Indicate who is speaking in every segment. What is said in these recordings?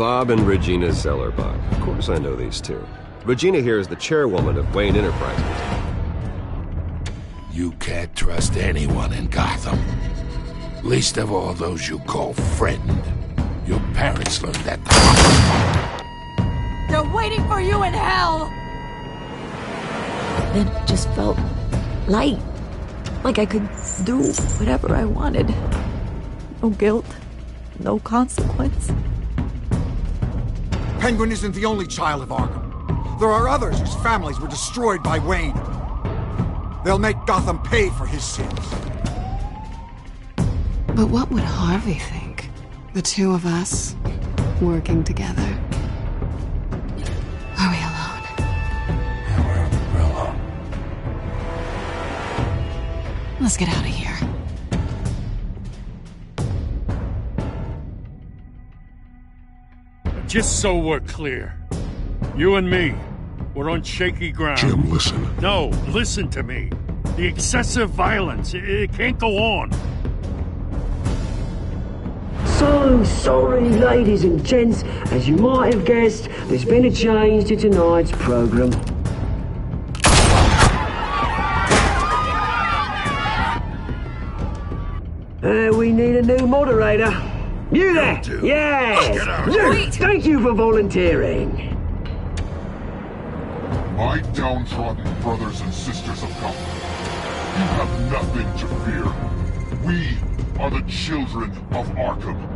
Speaker 1: Bob and Regina Zellerbach. Of course I know these two. Regina here is the chairwoman of Wayne Enterprises.
Speaker 2: You can't trust anyone in Gotham. Least of all those you call friend. Your parents learned that.
Speaker 3: They're waiting for you in hell!
Speaker 4: Then it just felt light. Like I could do whatever I wanted. No guilt, no consequence.
Speaker 5: Penguin isn't the only child of Arkham. There are others whose families were destroyed by Wayne. They'll make Gotham pay for his sins.
Speaker 6: But what would Harvey think? The two of us, working together. Are we alone?
Speaker 2: Yeah, we're alone.
Speaker 6: Let's get out of here.
Speaker 7: Just so we're clear, you and me, we're on shaky ground.
Speaker 2: Jim, listen.
Speaker 7: No, listen to me. The excessive violence, it can't go on.
Speaker 8: So sorry, ladies and gents. As you might have guessed, there's been a change to tonight's program. We need a new moderator. You there? Yes! Luke, thank you for volunteering.
Speaker 9: My downtrodden brothers and sisters of Gotham, you have nothing to fear. We are the children of Arkham.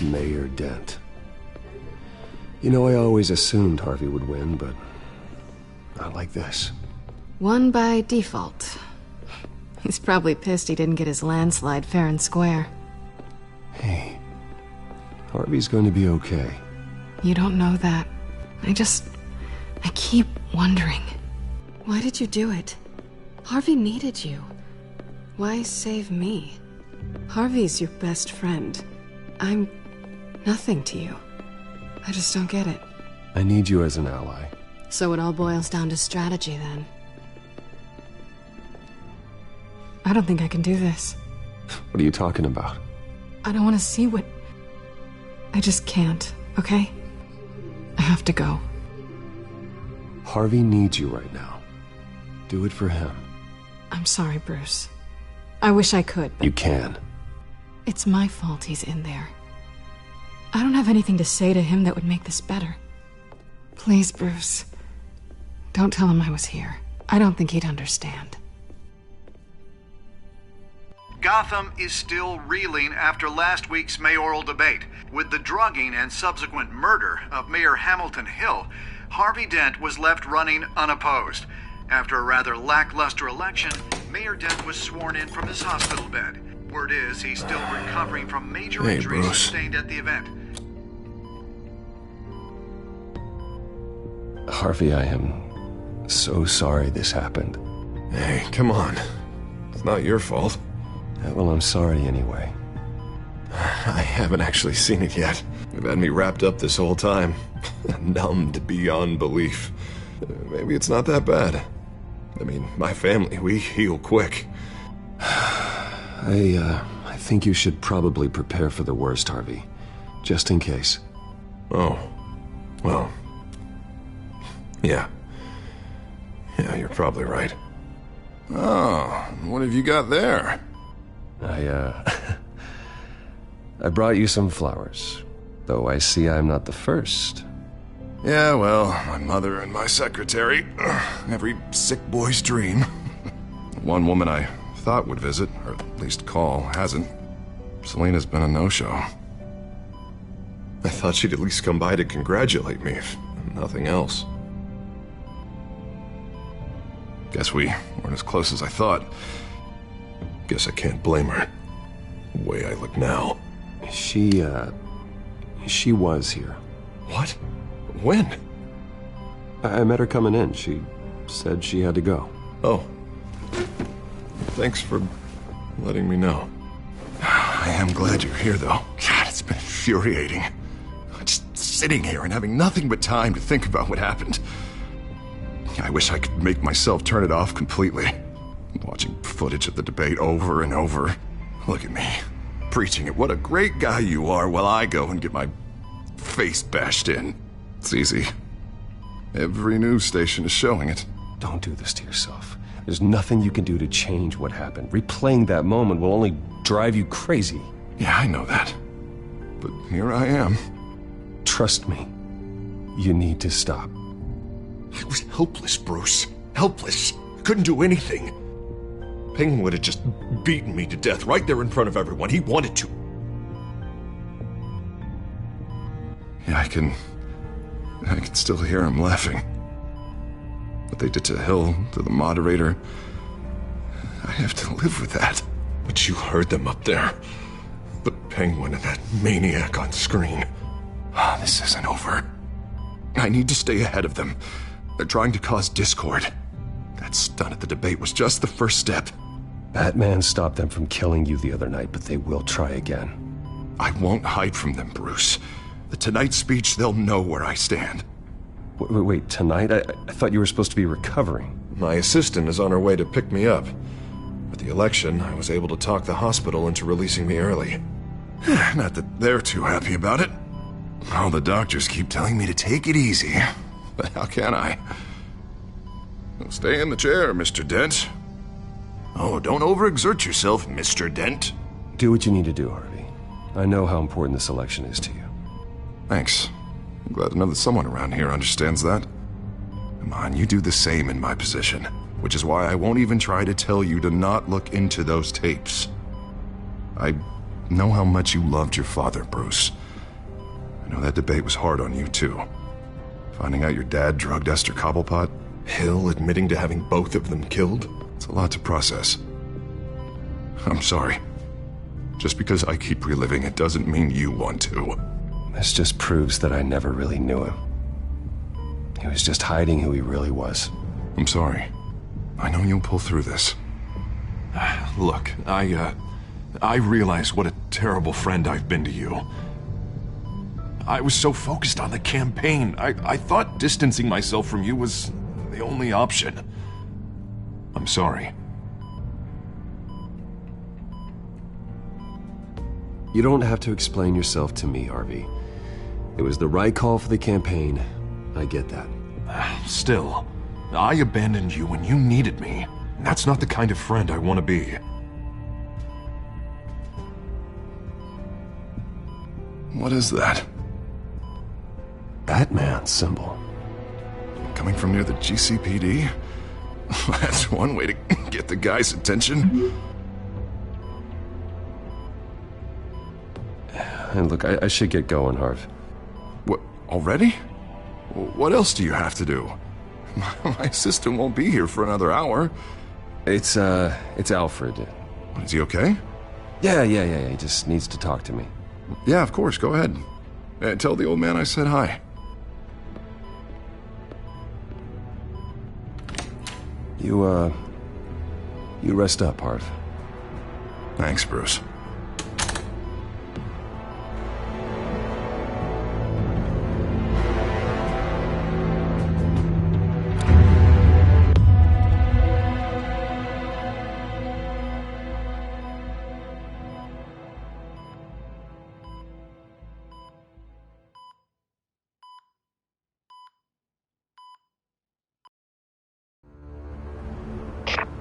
Speaker 1: Mayor Dent. You know, I always assumed Harvey would win, but not like this.
Speaker 6: Won by default. He's probably pissed he didn't get his landslide fair and square.
Speaker 1: Hey, Harvey's going to be okay.
Speaker 6: You don't know that. I keep wondering. Why did you do it? Harvey needed you. Why save me? Harvey's your best friend. I'm nothing to you. I just don't get it.
Speaker 1: I need you as an ally.
Speaker 6: So it all boils down to strategy, then. I don't think I can do this.
Speaker 1: What are you talking about?
Speaker 6: I don't want to see what... I just can't, okay? I have to go.
Speaker 1: Harvey needs you right now. Do it for him.
Speaker 6: I'm sorry, Bruce. I wish I could, but...
Speaker 1: You can.
Speaker 6: It's my fault he's in there. I don't have anything to say to him that would make this better. Please, Bruce. Don't tell him I was here. I don't think he'd understand.
Speaker 10: Gotham is still reeling after last week's mayoral debate. With the drugging and subsequent murder of Mayor Hamilton Hill, Harvey Dent was left running unopposed. After a rather lackluster election, Mayor Dent was sworn in from his hospital bed. Word is he's still recovering from major injuries sustained at the event.
Speaker 1: Harvey, I am so sorry this happened.
Speaker 11: Hey, come on. It's not your fault.
Speaker 1: Well, I'm sorry anyway.
Speaker 11: I haven't actually seen it yet. You've had me wrapped up this whole time. Numbed beyond belief. Maybe it's not that bad. I mean, my family, we heal quick.
Speaker 1: I think you should probably prepare for the worst, Harvey. Just in case.
Speaker 11: Oh. Well. Yeah. Yeah, you're probably right. Oh, what have you got there?
Speaker 1: I brought you some flowers. Though I see I'm not the first.
Speaker 11: Yeah, well, my mother and my secretary. Every sick boy's dream. One woman I thought would visit, or at least call, hasn't. Selena's been a no-show. I thought she'd at least come by to congratulate me, if nothing else. Guess we weren't as close as I thought. Guess I can't blame her. The way I look now.
Speaker 1: She was here.
Speaker 11: What? When?
Speaker 1: I met her coming in. She said she had to go.
Speaker 11: Oh. Thanks for letting me know. I am glad you're here, though. God, it's been infuriating. Just sitting here and having nothing but time to think about what happened. I wish I could make myself turn it off completely. Watching footage of the debate over and over. Look at me, preaching it. What a great guy you are, while I go and get my face bashed in. It's easy. Every news station is showing it.
Speaker 1: Don't do this to yourself. There's nothing you can do to change what happened. Replaying that moment will only drive you crazy.
Speaker 11: Yeah, I know that. But here I am.
Speaker 1: Trust me. You need to stop.
Speaker 11: I was helpless, Bruce. Helpless. Couldn't do anything. Penguin would have just beaten me to death right there in front of everyone. He wanted to. Yeah, I can still hear him laughing. What they did to Hill, to the moderator. I have to live with that. But you heard them up there. The Penguin and that maniac on screen. This isn't over. I need to stay ahead of them. They're trying to cause discord. That stunt at the debate was just the first step.
Speaker 1: Batman stopped them from killing you the other night, but they will try again.
Speaker 11: I won't hide from them, Bruce. The Tonight speech, they'll know where I stand.
Speaker 1: Wait, tonight? I thought you were supposed to be recovering.
Speaker 11: My assistant is on her way to pick me up. With the election, I was able to talk the hospital into releasing me early. Not that they're too happy about it. All the doctors keep telling me to take it easy. But how can I? Stay in the chair, Mr. Dent. Oh, don't overexert yourself, Mr. Dent.
Speaker 1: Do what you need to do, Harvey. I know how important this election is to you.
Speaker 11: Thanks. I'm glad to know that someone around here understands that. Come on, you do the same in my position. Which is why I won't even try to tell you to not look into those tapes. I know how much you loved your father, Bruce. I know that debate was hard on you, too. Finding out your dad drugged Esther Cobblepot, Hill admitting to having both of them killed, it's a lot to process. I'm sorry. Just because I keep reliving it doesn't mean you want to.
Speaker 1: This just proves that I never really knew him. He was just hiding who he really was.
Speaker 11: I'm sorry. I know you'll pull through this. Look, I realize what a terrible friend I've been to you. I was so focused on the campaign. I thought distancing myself from you was the only option. I'm sorry.
Speaker 1: You don't have to explain yourself to me, Harvey. It was the right call for the campaign. I get that.
Speaker 11: Still, I abandoned you when you needed me. And that's not the kind of friend I want to be. What is that?
Speaker 1: Batman symbol.
Speaker 11: Coming from near the GCPD? That's one way to get the guy's attention.
Speaker 1: And look, I should get going, Harv.
Speaker 11: What, already? What else do you have to do? My assistant won't be here for another hour.
Speaker 1: It's Alfred.
Speaker 11: Is he okay?
Speaker 1: Yeah, he just needs to talk to me.
Speaker 11: Yeah, of course, go ahead. Tell the old man I said hi.
Speaker 1: You rest up, Harv.
Speaker 11: Thanks, Bruce.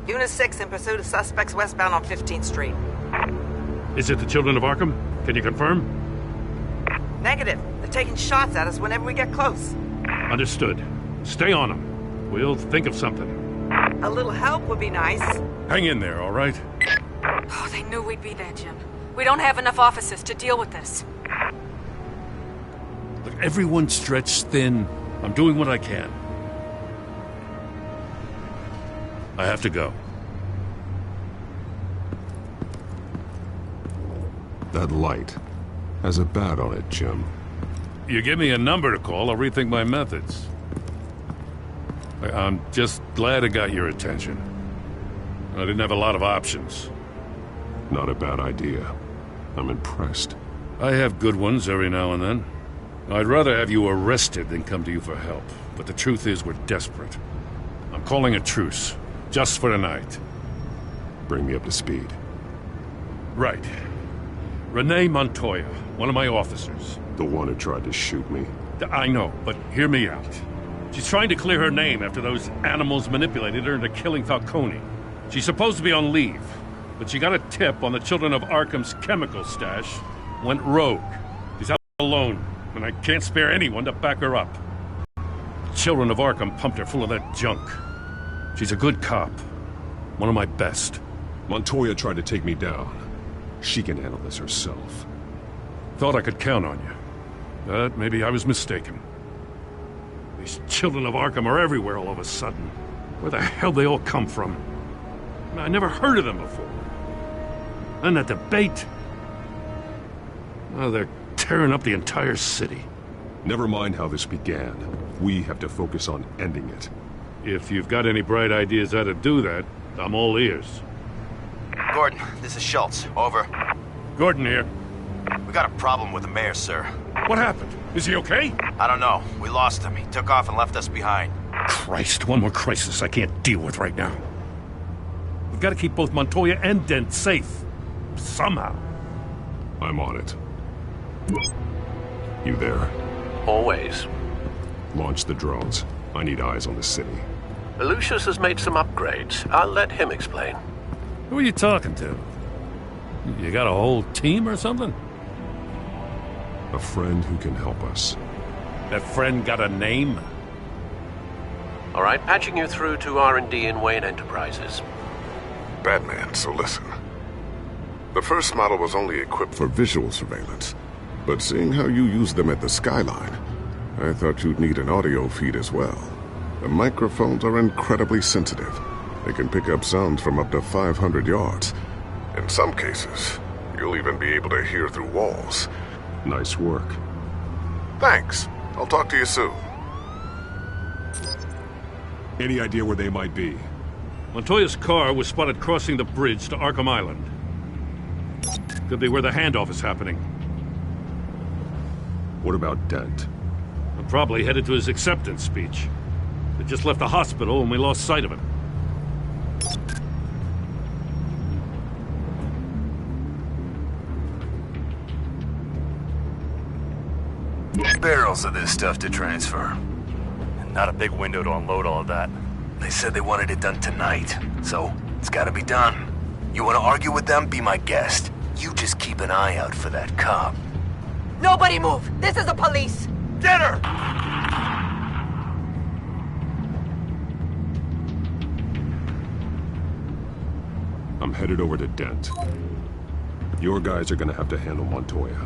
Speaker 12: Unit 6 in pursuit of suspects westbound on 15th Street.
Speaker 7: Is it the Children of Arkham? Can you confirm?
Speaker 12: Negative. They're taking shots at us whenever we get close.
Speaker 7: Understood. Stay on them. We'll think of something.
Speaker 12: A little help would be nice.
Speaker 7: Hang in there, all right?
Speaker 3: Oh, they knew we'd be there, Jim. We don't have enough officers to deal with this.
Speaker 7: Look, everyone's stretched thin. I'm doing what I can. I have to go.
Speaker 11: That light has a bat on it, Jim.
Speaker 7: You give me a number to call, I'll rethink my methods. I'm just glad it got your attention. I didn't have a lot of options.
Speaker 11: Not a bad idea. I'm impressed.
Speaker 7: I have good ones every now and then. I'd rather have you arrested than come to you for help. But the truth is, we're desperate. I'm calling a truce, just for tonight.
Speaker 11: Bring me up to speed.
Speaker 7: Right. Renee Montoya, one of my officers.
Speaker 11: The one who tried to shoot me.
Speaker 7: I know, but hear me out. She's trying to clear her name after those animals manipulated her into killing Falcone. She's supposed to be on leave, but she got a tip on the Children of Arkham's chemical stash, went rogue. She's out alone, and I can't spare anyone to back her up. The Children of Arkham pumped her full of that junk. She's a good cop. One of my best.
Speaker 11: Montoya tried to take me down. She can handle this herself.
Speaker 7: Thought I could count on you. But maybe I was mistaken. These Children of Arkham are everywhere all of a sudden. Where the hell they all come from? I never heard of them before. And that debate. Oh, they're tearing up the entire city.
Speaker 11: Never mind how this began. We have to focus on ending it.
Speaker 7: If you've got any bright ideas how to do that, I'm all ears.
Speaker 13: Gordon, this is Schultz. Over.
Speaker 7: Gordon here.
Speaker 13: We got a problem with the mayor, sir.
Speaker 7: What happened? Is he okay?
Speaker 13: I don't know. We lost him. He took off and left us behind.
Speaker 7: Christ, one more crisis I can't deal with right now. We've got to keep both Montoya and Dent safe. Somehow.
Speaker 11: I'm on it. You there?
Speaker 14: Always.
Speaker 11: Launch the drones. I need eyes on the city.
Speaker 14: Lucius has made some upgrades. I'll let him explain.
Speaker 7: Who are you talking to? You got a whole team or something?
Speaker 11: A friend who can help us.
Speaker 7: That friend got a name?
Speaker 14: All right, patching you through to R&D in Wayne Enterprises.
Speaker 15: Batman, so listen. The first model was only equipped for visual surveillance, but seeing how you use them at the skyline, I thought you'd need an audio feed as well. The microphones are incredibly sensitive. They can pick up sounds from up to 500 yards. In some cases, you'll even be able to hear through walls.
Speaker 11: Nice work.
Speaker 15: Thanks. I'll talk to you soon.
Speaker 11: Any idea where they might be?
Speaker 7: Montoya's car was spotted crossing the bridge to Arkham Island. Could be where the handoff is happening.
Speaker 11: What about Dent?
Speaker 7: I'm probably headed to his acceptance speech. They just left the hospital and we lost sight of him.
Speaker 13: Barrels of this stuff to transfer.
Speaker 16: And not a big window to unload all of that.
Speaker 13: They said they wanted it done tonight, so it's gotta be done. You wanna argue with them? Be my guest. You just keep an eye out for that cop.
Speaker 3: Nobody move! This is the police!
Speaker 13: Get her!
Speaker 11: I'm headed over to Dent. Your guys are gonna have to handle Montoya.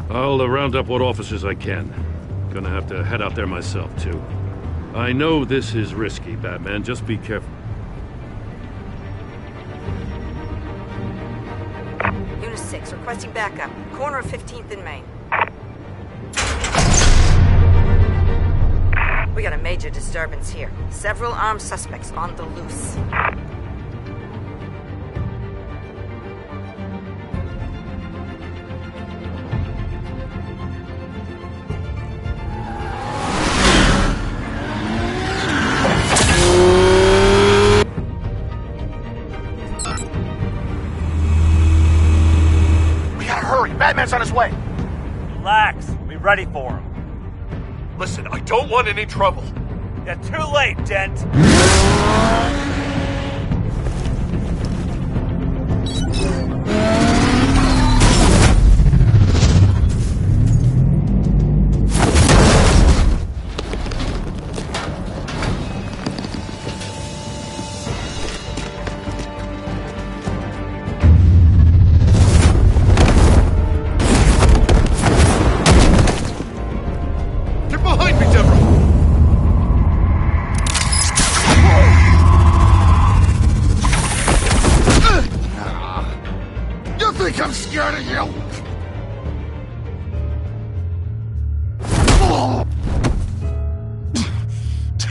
Speaker 7: I'll round up what officers I can. Gonna have to head out there myself, too. I know this is risky, Batman. Just be careful.
Speaker 17: Unit 6, requesting backup. Corner of 15th and Main. We got a major disturbance here. Several armed suspects on the loose.
Speaker 13: Batman's on his way.
Speaker 16: Relax. We'll be ready for him.
Speaker 13: Listen, I don't want any trouble.
Speaker 16: You're too late, Dent.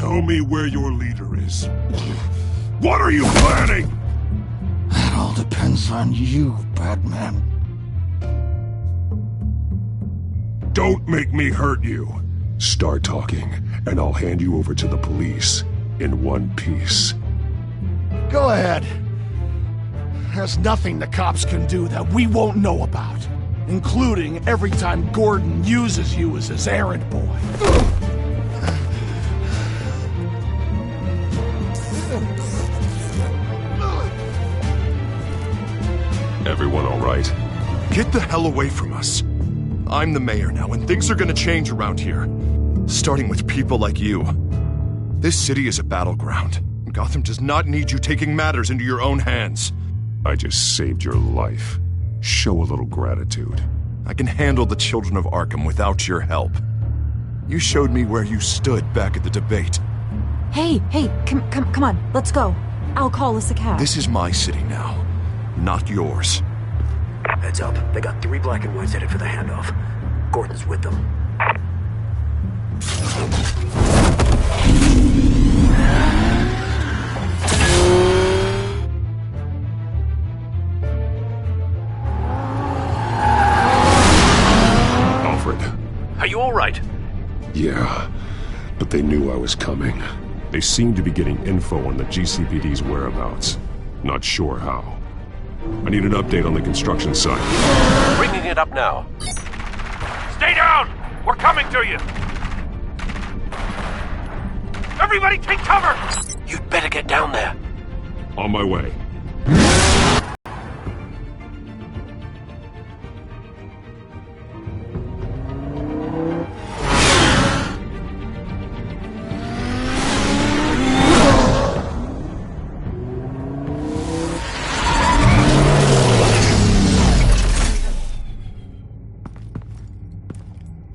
Speaker 9: Tell me where your leader is. What are you planning?
Speaker 2: That all depends on you, Batman.
Speaker 9: Don't make me hurt you. Start talking, and I'll hand you over to the police in one piece.
Speaker 2: Go ahead. There's nothing the cops can do that we won't know about, including every time Gordon uses you as his errand boy.
Speaker 11: Everyone all right? Get the hell away from us. I'm the mayor now, and things are gonna change around here. Starting with people like you. This city is a battleground. Gotham does not need you taking matters into your own hands.
Speaker 9: I just saved your life. Show a little gratitude.
Speaker 11: I can handle the children of Arkham without your help. You showed me where you stood back at the debate.
Speaker 4: Hey, come on, let's go. I'll call us a cab.
Speaker 11: This is my city now, not yours.
Speaker 18: Heads up, they got 3 black and whites headed for the handoff. Gordon's with them.
Speaker 9: Alfred.
Speaker 14: Are you all right?
Speaker 9: Yeah, but they knew I was coming. They seemed to be getting info on the GCPD's whereabouts. Not sure how. I need an update on the construction site.
Speaker 14: Bringing it up now.
Speaker 16: Stay down! We're coming to you! Everybody take cover!
Speaker 14: You'd better get down there.
Speaker 9: On my way.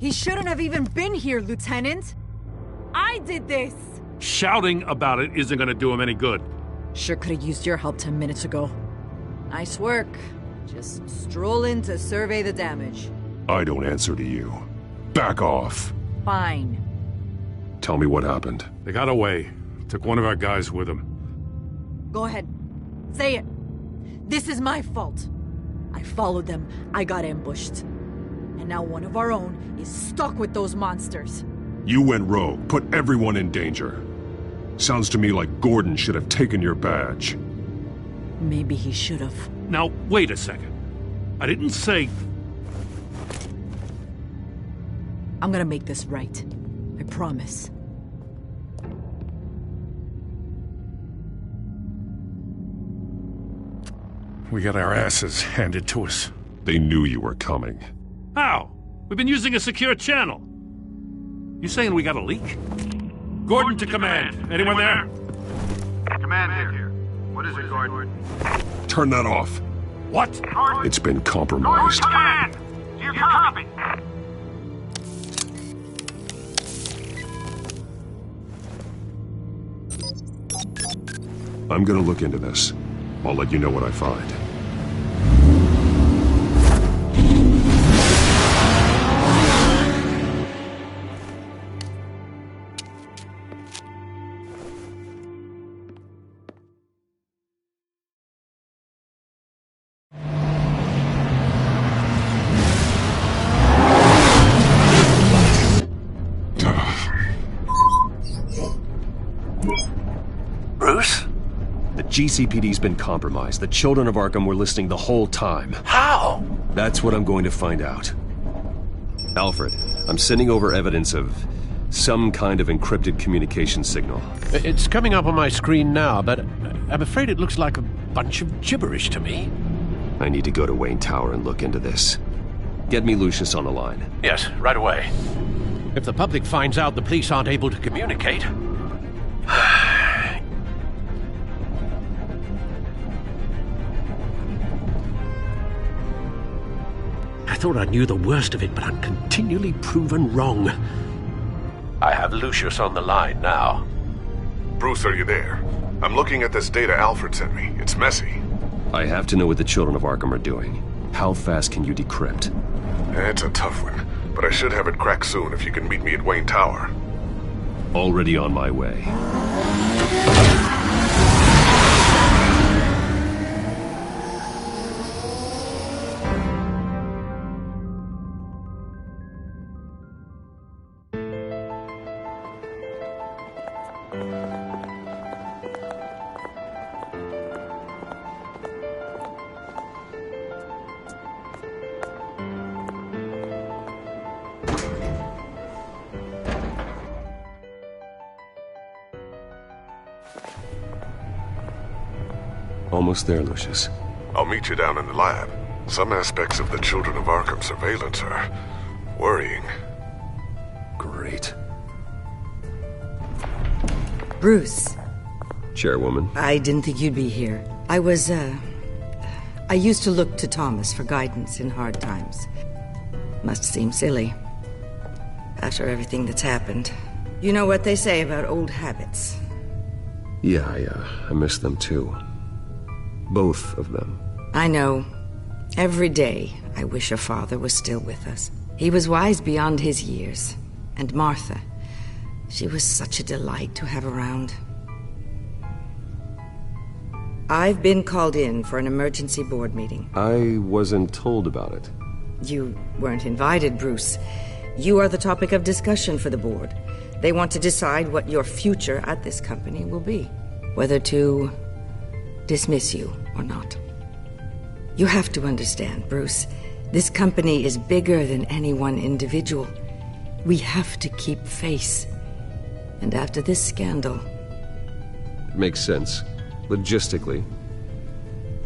Speaker 3: He shouldn't have even been here, Lieutenant. I did this.
Speaker 7: Shouting about it isn't gonna do him any good.
Speaker 3: Sure could have used your help 10 minutes ago. Nice work. Just stroll in to survey the damage.
Speaker 9: I don't answer to you. Back off.
Speaker 3: Fine.
Speaker 9: Tell me what happened.
Speaker 7: They got away. Took one of our guys with them.
Speaker 3: Go ahead. Say it. This is my fault. I followed them. I got ambushed. And now one of our own is stuck with those monsters.
Speaker 9: You went rogue, put everyone in danger. Sounds to me like Gordon should have taken your badge.
Speaker 3: Maybe he should have.
Speaker 7: Now, wait a second. I didn't say...
Speaker 3: I'm gonna make this right. I promise.
Speaker 7: We got our asses handed to us.
Speaker 9: They knew you were coming.
Speaker 7: How? We've been using a secure channel. You saying we got a leak? Gordon to command. Anyone there?
Speaker 10: Command here. What is it, Gordon?
Speaker 9: Turn that off.
Speaker 7: What?
Speaker 9: It's been compromised.
Speaker 16: Command! Do you copy?
Speaker 9: I'm gonna look into this. I'll let you know what I find.
Speaker 14: Bruce?
Speaker 1: The GCPD's been compromised. The children of Arkham were listening the whole time.
Speaker 14: How?
Speaker 1: That's what I'm going to find out. Alfred, I'm sending over evidence of some kind of encrypted communication signal.
Speaker 14: It's coming up on my screen now, but I'm afraid it looks like a bunch of gibberish to me.
Speaker 1: I need to go to Wayne Tower and look into this. Get me Lucius on the line.
Speaker 14: Yes, right away. If the public finds out the police aren't able to communicate... I thought I knew the worst of it, but I'm continually proven wrong. I have Lucius on the line now.
Speaker 15: Bruce, are you there? I'm looking at this data Alfred sent me. It's messy.
Speaker 1: I have to know what the children of Arkham are doing. How fast can you decrypt?
Speaker 15: It's a tough one, but I should have it cracked soon if you can meet me at Wayne Tower.
Speaker 1: Already on my way. Almost there, Lucius.
Speaker 15: I'll meet you down in the lab. Some aspects of the Children of Arkham surveillance are worrying.
Speaker 1: Great.
Speaker 19: Bruce.
Speaker 1: Chairwoman.
Speaker 19: I didn't think you'd be here. I used to look to Thomas for guidance in hard times. Must seem silly. After everything that's happened. You know what they say about old habits.
Speaker 1: Yeah, I miss them too. Both of them.
Speaker 19: I know. Every day, I wish your father was still with us. He was wise beyond his years. And Martha, she was such a delight to have around. I've been called in for an emergency board meeting.
Speaker 1: I wasn't told about it.
Speaker 19: You weren't invited, Bruce. You are the topic of discussion for the board. They want to decide what your future at this company will be. Whether to dismiss you or not. You have to understand, Bruce. This company is bigger than any one individual. We have to keep face. And after this scandal...
Speaker 1: It makes sense. Logistically.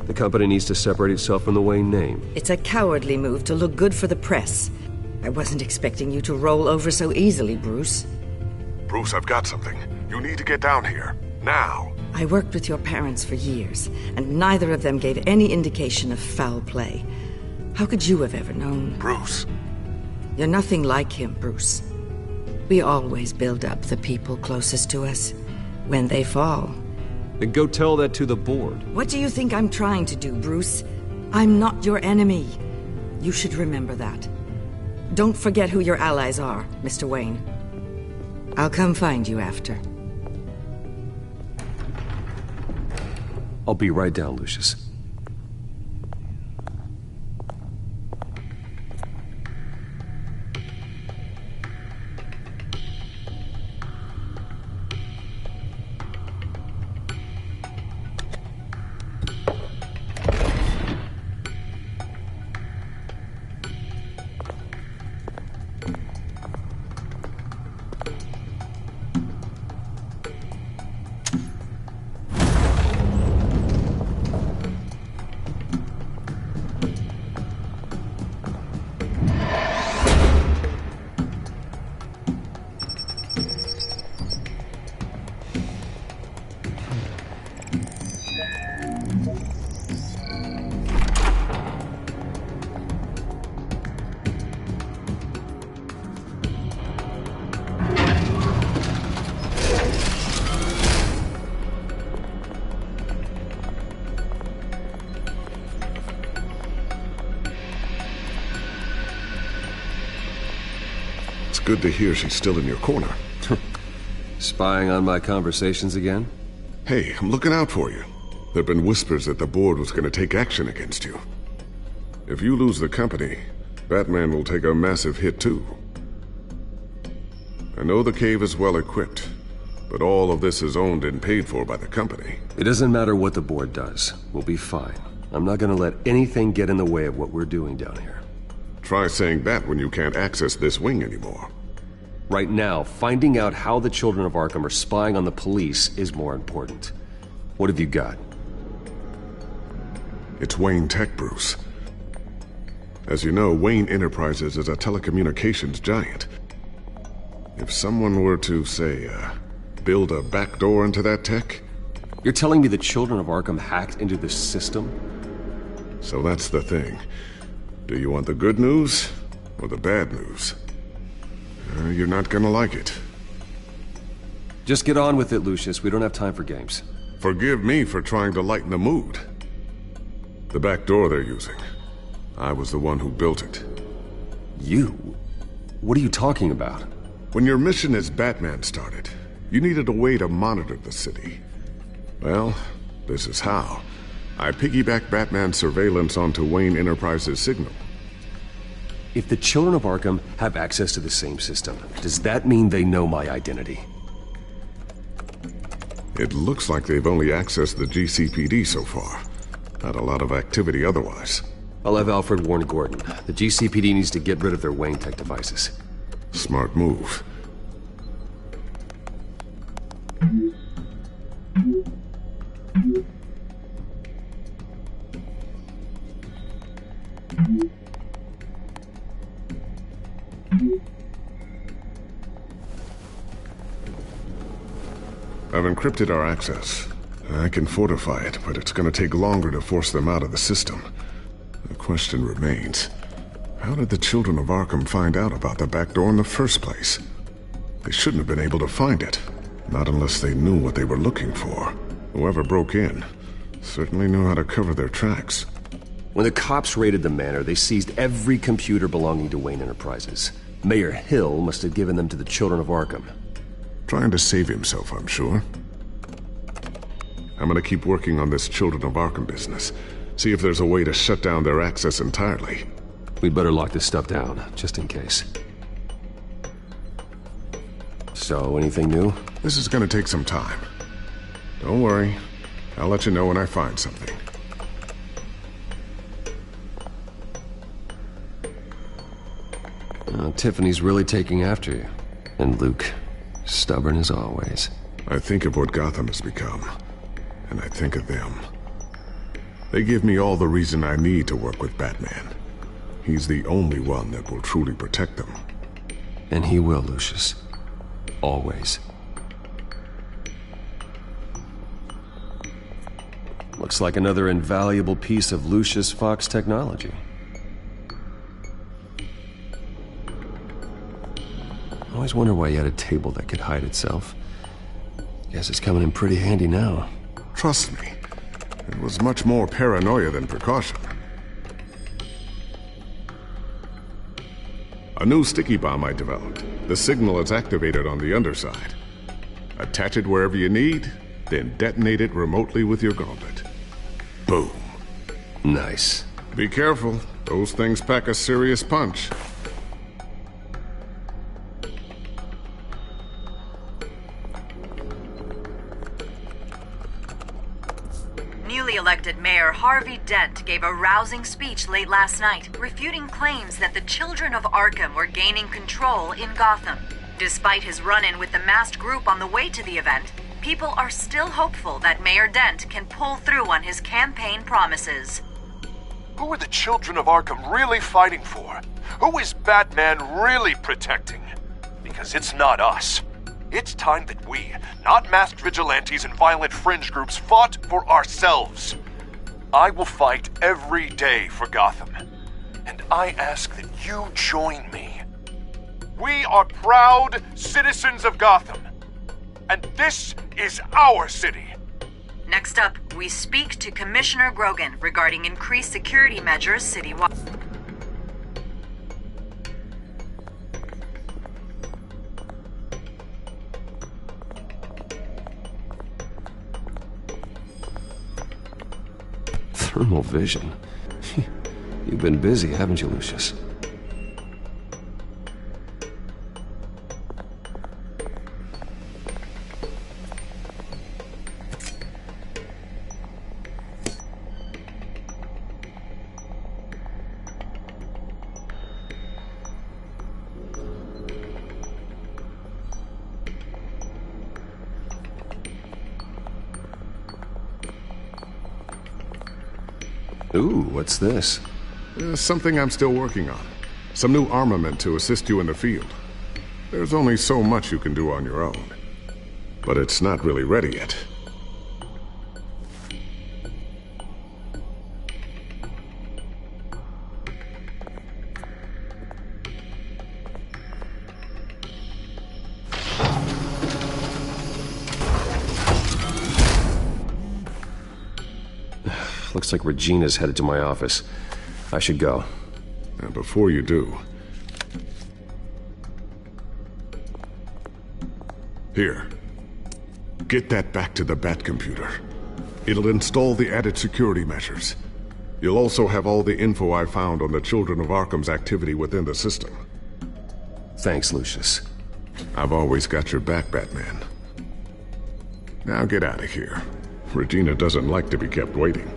Speaker 1: The company needs to separate itself from the Wayne name.
Speaker 19: It's a cowardly move to look good for the press. I wasn't expecting you to roll over so easily, Bruce.
Speaker 15: Bruce, I've got something. You need to get down here. Now.
Speaker 19: I worked with your parents for years, and neither of them gave any indication of foul play. How could you have ever known?
Speaker 15: Bruce.
Speaker 19: You're nothing like him, Bruce. We always build up the people closest to us. When they fall...
Speaker 1: Then go tell that to the board.
Speaker 19: What do you think I'm trying to do, Bruce? I'm not your enemy. You should remember that. Don't forget who your allies are, Mr. Wayne. I'll come find you after.
Speaker 1: I'll be right down, Lucius.
Speaker 15: Good to hear she's still in your corner.
Speaker 1: Spying on my conversations again?
Speaker 15: Hey, I'm looking out for you. There've been whispers that the board was going to take action against you. If you lose the company, Batman will take a massive hit too. I know the cave is well equipped, but all of this is owned and paid for by the company.
Speaker 1: It doesn't matter what the board does. We'll be fine. I'm not going to let anything get in the way of what we're doing down here.
Speaker 15: Try saying that when you can't access this wing anymore.
Speaker 1: Right now, finding out how the Children of Arkham are spying on the police is more important. What have you got?
Speaker 15: It's Wayne Tech, Bruce. As you know, Wayne Enterprises is a telecommunications giant. If someone were to, say, build a backdoor into that tech...
Speaker 1: You're telling me the Children of Arkham hacked into this system?
Speaker 15: So that's the thing. Do you want the good news or the bad news? You're not gonna like it.
Speaker 1: Just get on with it, Lucius. We don't have time for games.
Speaker 15: Forgive me for trying to lighten the mood. The back door they're using. I was the one who built it.
Speaker 1: You? What are you talking about?
Speaker 15: When your mission as Batman started, you needed a way to monitor the city. Well, this is how. I piggybacked Batman's surveillance onto Wayne Enterprises' signal.
Speaker 1: If the children of Arkham have access to the same system, does that mean they know my identity?
Speaker 15: It looks like they've only accessed the GCPD so far. Not a lot of activity otherwise.
Speaker 1: I'll have Alfred warn Gordon. The GCPD needs to get rid of their Wayne Tech devices.
Speaker 15: Smart move. I've encrypted our access. I can fortify it, but it's going to take longer to force them out of the system. The question remains, how did the children of Arkham find out about the back door in the first place? They shouldn't have been able to find it, not unless they knew what they were looking for. Whoever broke in certainly knew how to cover their tracks.
Speaker 1: When the cops raided the manor, they seized every computer belonging to Wayne Enterprises. Mayor Hill must have given them to the children of Arkham.
Speaker 15: Trying to save himself, I'm sure. I'm gonna keep working on this Children of Arkham business. See if there's a way to shut down their access entirely.
Speaker 1: We'd better lock this stuff down, just in case. So, anything new?
Speaker 15: This is gonna take some time. Don't worry. I'll let you know when I find something.
Speaker 1: Tiffany's really taking after you. And Luke, stubborn as always.
Speaker 15: I think of what Gotham has become, and I think of them. They give me all the reason I need to work with Batman. He's the only one that will truly protect them.
Speaker 1: And he will, Lucius. Always. Looks like another invaluable piece of Lucius Fox technology. I always wonder why you had a table that could hide itself. Guess it's coming in pretty handy now.
Speaker 15: Trust me, it was much more paranoia than precaution. A new sticky bomb I developed. The signal is activated on the underside. Attach it wherever you need, then detonate it remotely with your gauntlet. Boom.
Speaker 1: Nice.
Speaker 15: Be careful. Those things pack a serious punch.
Speaker 20: Newly elected Mayor Harvey Dent gave a rousing speech late last night, refuting claims that the children of Arkham were gaining control in Gotham. Despite his run-in with the masked group on the way to the event, people are still hopeful that Mayor Dent can pull through on his campaign promises.
Speaker 16: Who are the children of Arkham really fighting for? Who is Batman really protecting? Because it's not us. It's time that we, not masked vigilantes and violent fringe groups, fought for ourselves. I will fight every day for Gotham. And I ask that you join me. We are proud citizens of Gotham. And this is our city.
Speaker 20: Next up, we speak to Commissioner Grogan regarding increased security measures citywide.
Speaker 1: Thermal vision. You've been busy, haven't you, Lucius? Ooh, what's this?
Speaker 15: Something I'm still working on. Some new armament to assist you in the field. There's only so much you can do on your own. But it's not really ready yet.
Speaker 1: Looks like Regina's headed to my office. I should go.
Speaker 15: And before you do, Here. Get that back to the Bat computer. It'll install the added security measures. You'll also have all the info I found on the Children of Arkham's activity within the system.
Speaker 1: Thanks, Lucius.
Speaker 15: I've always got your back, Batman. Now get out of here. Regina doesn't like to be kept waiting.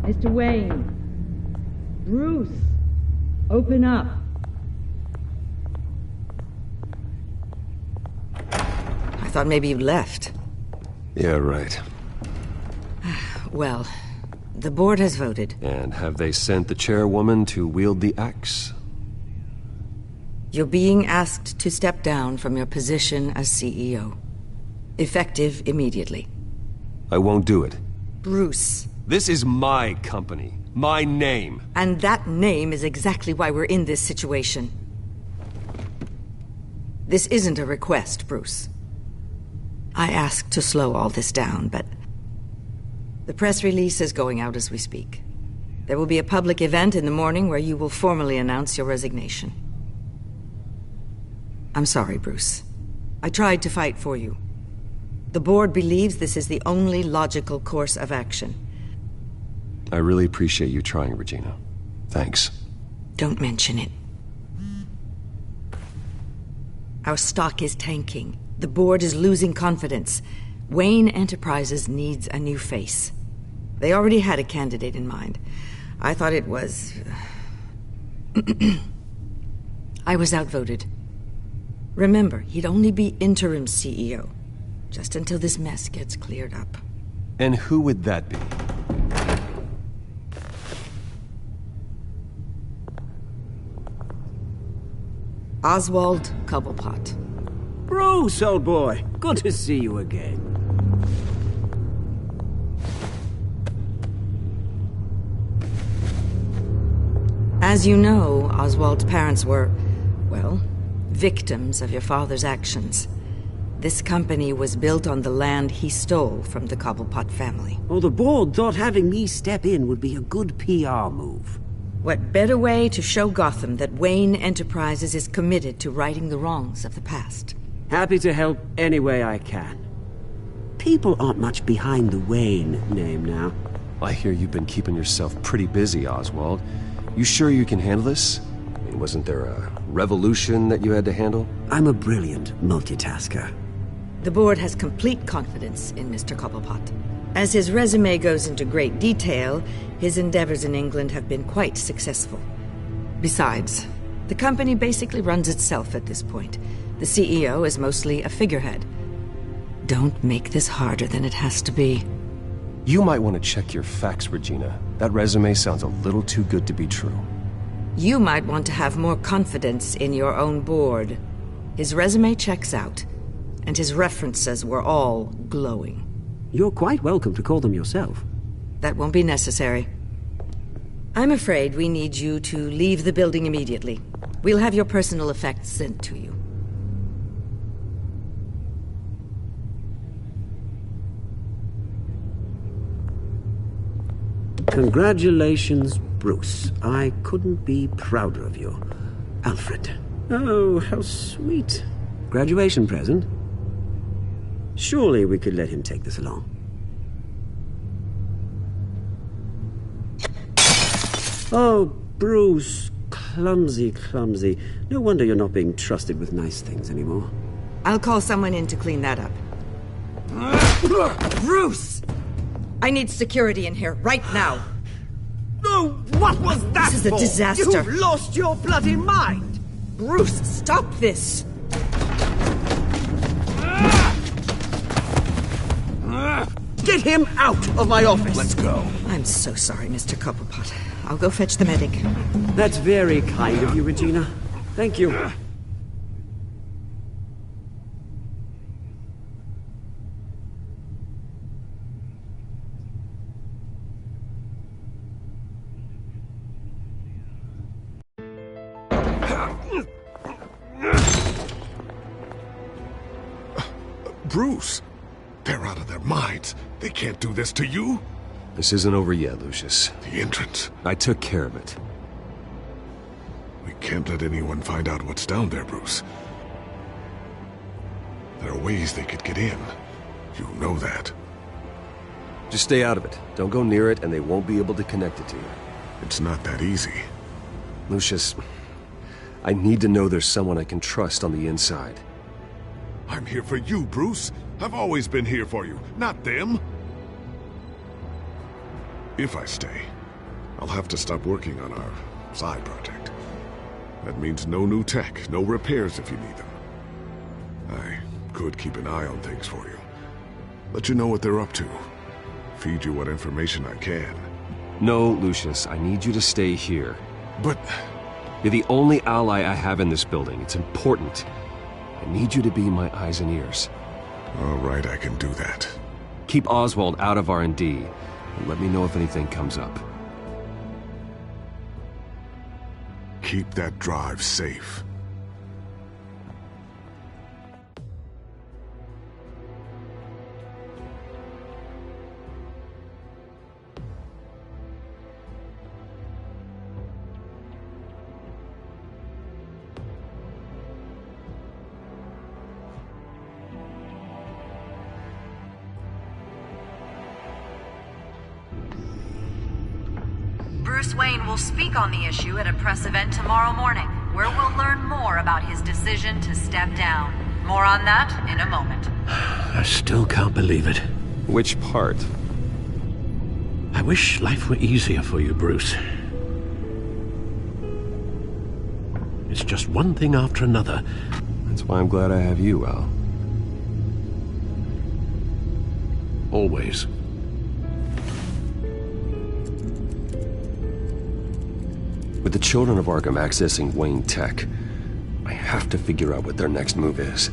Speaker 19: Mr. Wayne. Bruce. Open up. I thought maybe you left.
Speaker 1: Yeah, right.
Speaker 19: Well, the board has voted.
Speaker 1: And have they sent the chairwoman to wield the axe?
Speaker 19: You're being asked to step down from your position as CEO. Effective immediately.
Speaker 1: I won't do it.
Speaker 19: Bruce.
Speaker 1: This is my company. My name.
Speaker 19: And that name is exactly why we're in this situation. This isn't a request, Bruce. I asked to slow all this down, but the press release is going out as we speak. There will be a public event in the morning where you will formally announce your resignation. I'm sorry, Bruce. I tried to fight for you. The board believes this is the only logical course of action.
Speaker 1: I really appreciate you trying, Regina. Thanks.
Speaker 19: Don't mention it. Our stock is tanking. The board is losing confidence. Wayne Enterprises needs a new face. They already had a candidate in mind. I thought it was... I was outvoted. Remember, he'd only be interim CEO, just until this mess gets cleared up.
Speaker 1: And who would that be?
Speaker 19: Oswald Cobblepot.
Speaker 18: Bruce, old boy. Good to see you again.
Speaker 19: As you know, Oswald's parents were, well, victims of your father's actions. This company was built on the land he stole from the Cobblepot family.
Speaker 18: Oh, the board thought having me step in would be a good PR move.
Speaker 19: What better way to show Gotham that Wayne Enterprises is committed to righting the wrongs of the past?
Speaker 18: Happy to help any way I can. People aren't much behind the Wayne name now.
Speaker 1: I hear you've been keeping yourself pretty busy, Oswald. You sure you can handle this? I mean, wasn't there a revolution that you had to handle?
Speaker 18: I'm a brilliant multitasker.
Speaker 19: The board has complete confidence in Mr. Cobblepot. As his resume goes into great detail, his endeavors in England have been quite successful. Besides, the company basically runs itself at this point. The CEO is mostly a figurehead. Don't make this harder than it has to be.
Speaker 1: You might want to check your facts, Regina. That resume sounds a little too good to be true.
Speaker 19: You might want to have more confidence in your own board. His resume checks out, and his references were all glowing.
Speaker 18: You're quite welcome to call them yourself.
Speaker 19: That won't be necessary. I'm afraid we need you to leave the building immediately. We'll have your personal effects sent to you.
Speaker 18: Congratulations, Bruce. I couldn't be prouder of you. Alfred. Oh, how sweet. Graduation present? Surely we could let him take this along. Oh, Bruce. Clumsy, clumsy. No wonder you're not being trusted with nice things anymore.
Speaker 19: I'll call someone in to clean that up. Bruce! I need security in here, right now.
Speaker 18: No, what was that
Speaker 19: This is a disaster.
Speaker 18: You've lost your bloody mind!
Speaker 19: Bruce, stop this!
Speaker 18: Get Get him out of my office!
Speaker 2: Let's go.
Speaker 19: I'm so sorry, Mr. Cobblepot. I'll go fetch the medic.
Speaker 18: That's very kind of you, Regina. Thank you.
Speaker 15: Bruce, they're out of their minds. They can't do this to you.
Speaker 1: This isn't over yet, Lucius.
Speaker 15: The entrance.
Speaker 1: I took care of it.
Speaker 15: We can't let anyone find out what's down there, Bruce. There are ways they could get in. You know that.
Speaker 1: Just stay out of it. Don't go near it, and they won't be able to connect it to you.
Speaker 15: It's not that easy.
Speaker 1: Lucius, I need to know there's someone I can trust on the inside.
Speaker 15: I'm here for you, Bruce. I've always been here for you, not them. If I stay, I'll have to stop working on our side project. That means no new tech, no repairs if you need them. I could keep an eye on things for you. Let you know what they're up to. Feed you what information I can.
Speaker 1: No, Lucius, I need you to stay here.
Speaker 15: But...
Speaker 1: You're the only ally I have in this building. It's important. I need you to be my eyes and ears.
Speaker 15: All right, I can do that.
Speaker 1: Keep Oswald out of R&D, and let me know if anything comes up.
Speaker 15: Keep that drive safe.
Speaker 20: Bruce Wayne will speak on the issue at a press event tomorrow morning, where we'll learn more about his decision to step down. More on that in a moment.
Speaker 14: I still can't believe it.
Speaker 1: Which part?
Speaker 14: I wish life were easier for you, Bruce. It's just one thing after another.
Speaker 1: That's why I'm glad I have you, Al.
Speaker 14: Always.
Speaker 1: With the children of Arkham accessing Wayne Tech, I have to figure out what their next move is.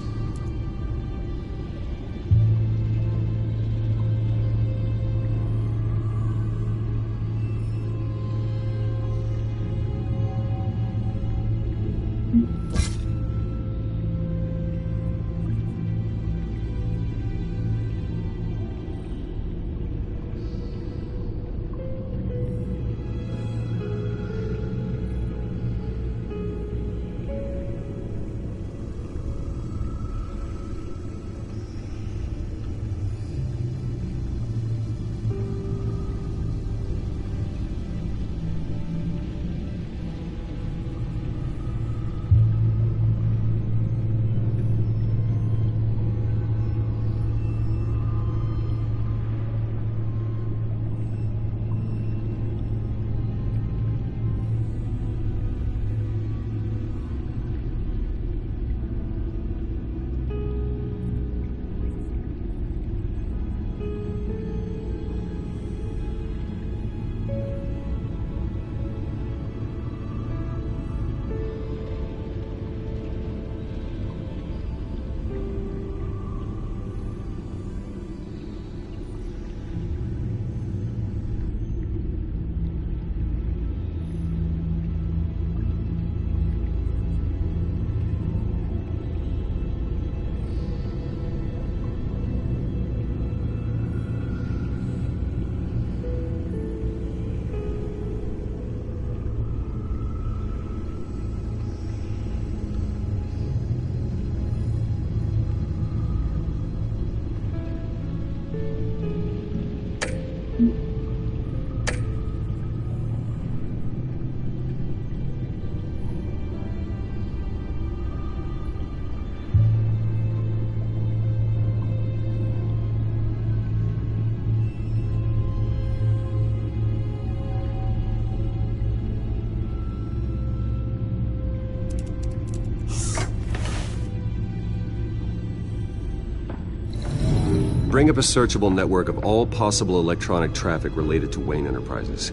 Speaker 1: Bring up a searchable network of all possible electronic traffic related to Wayne Enterprises.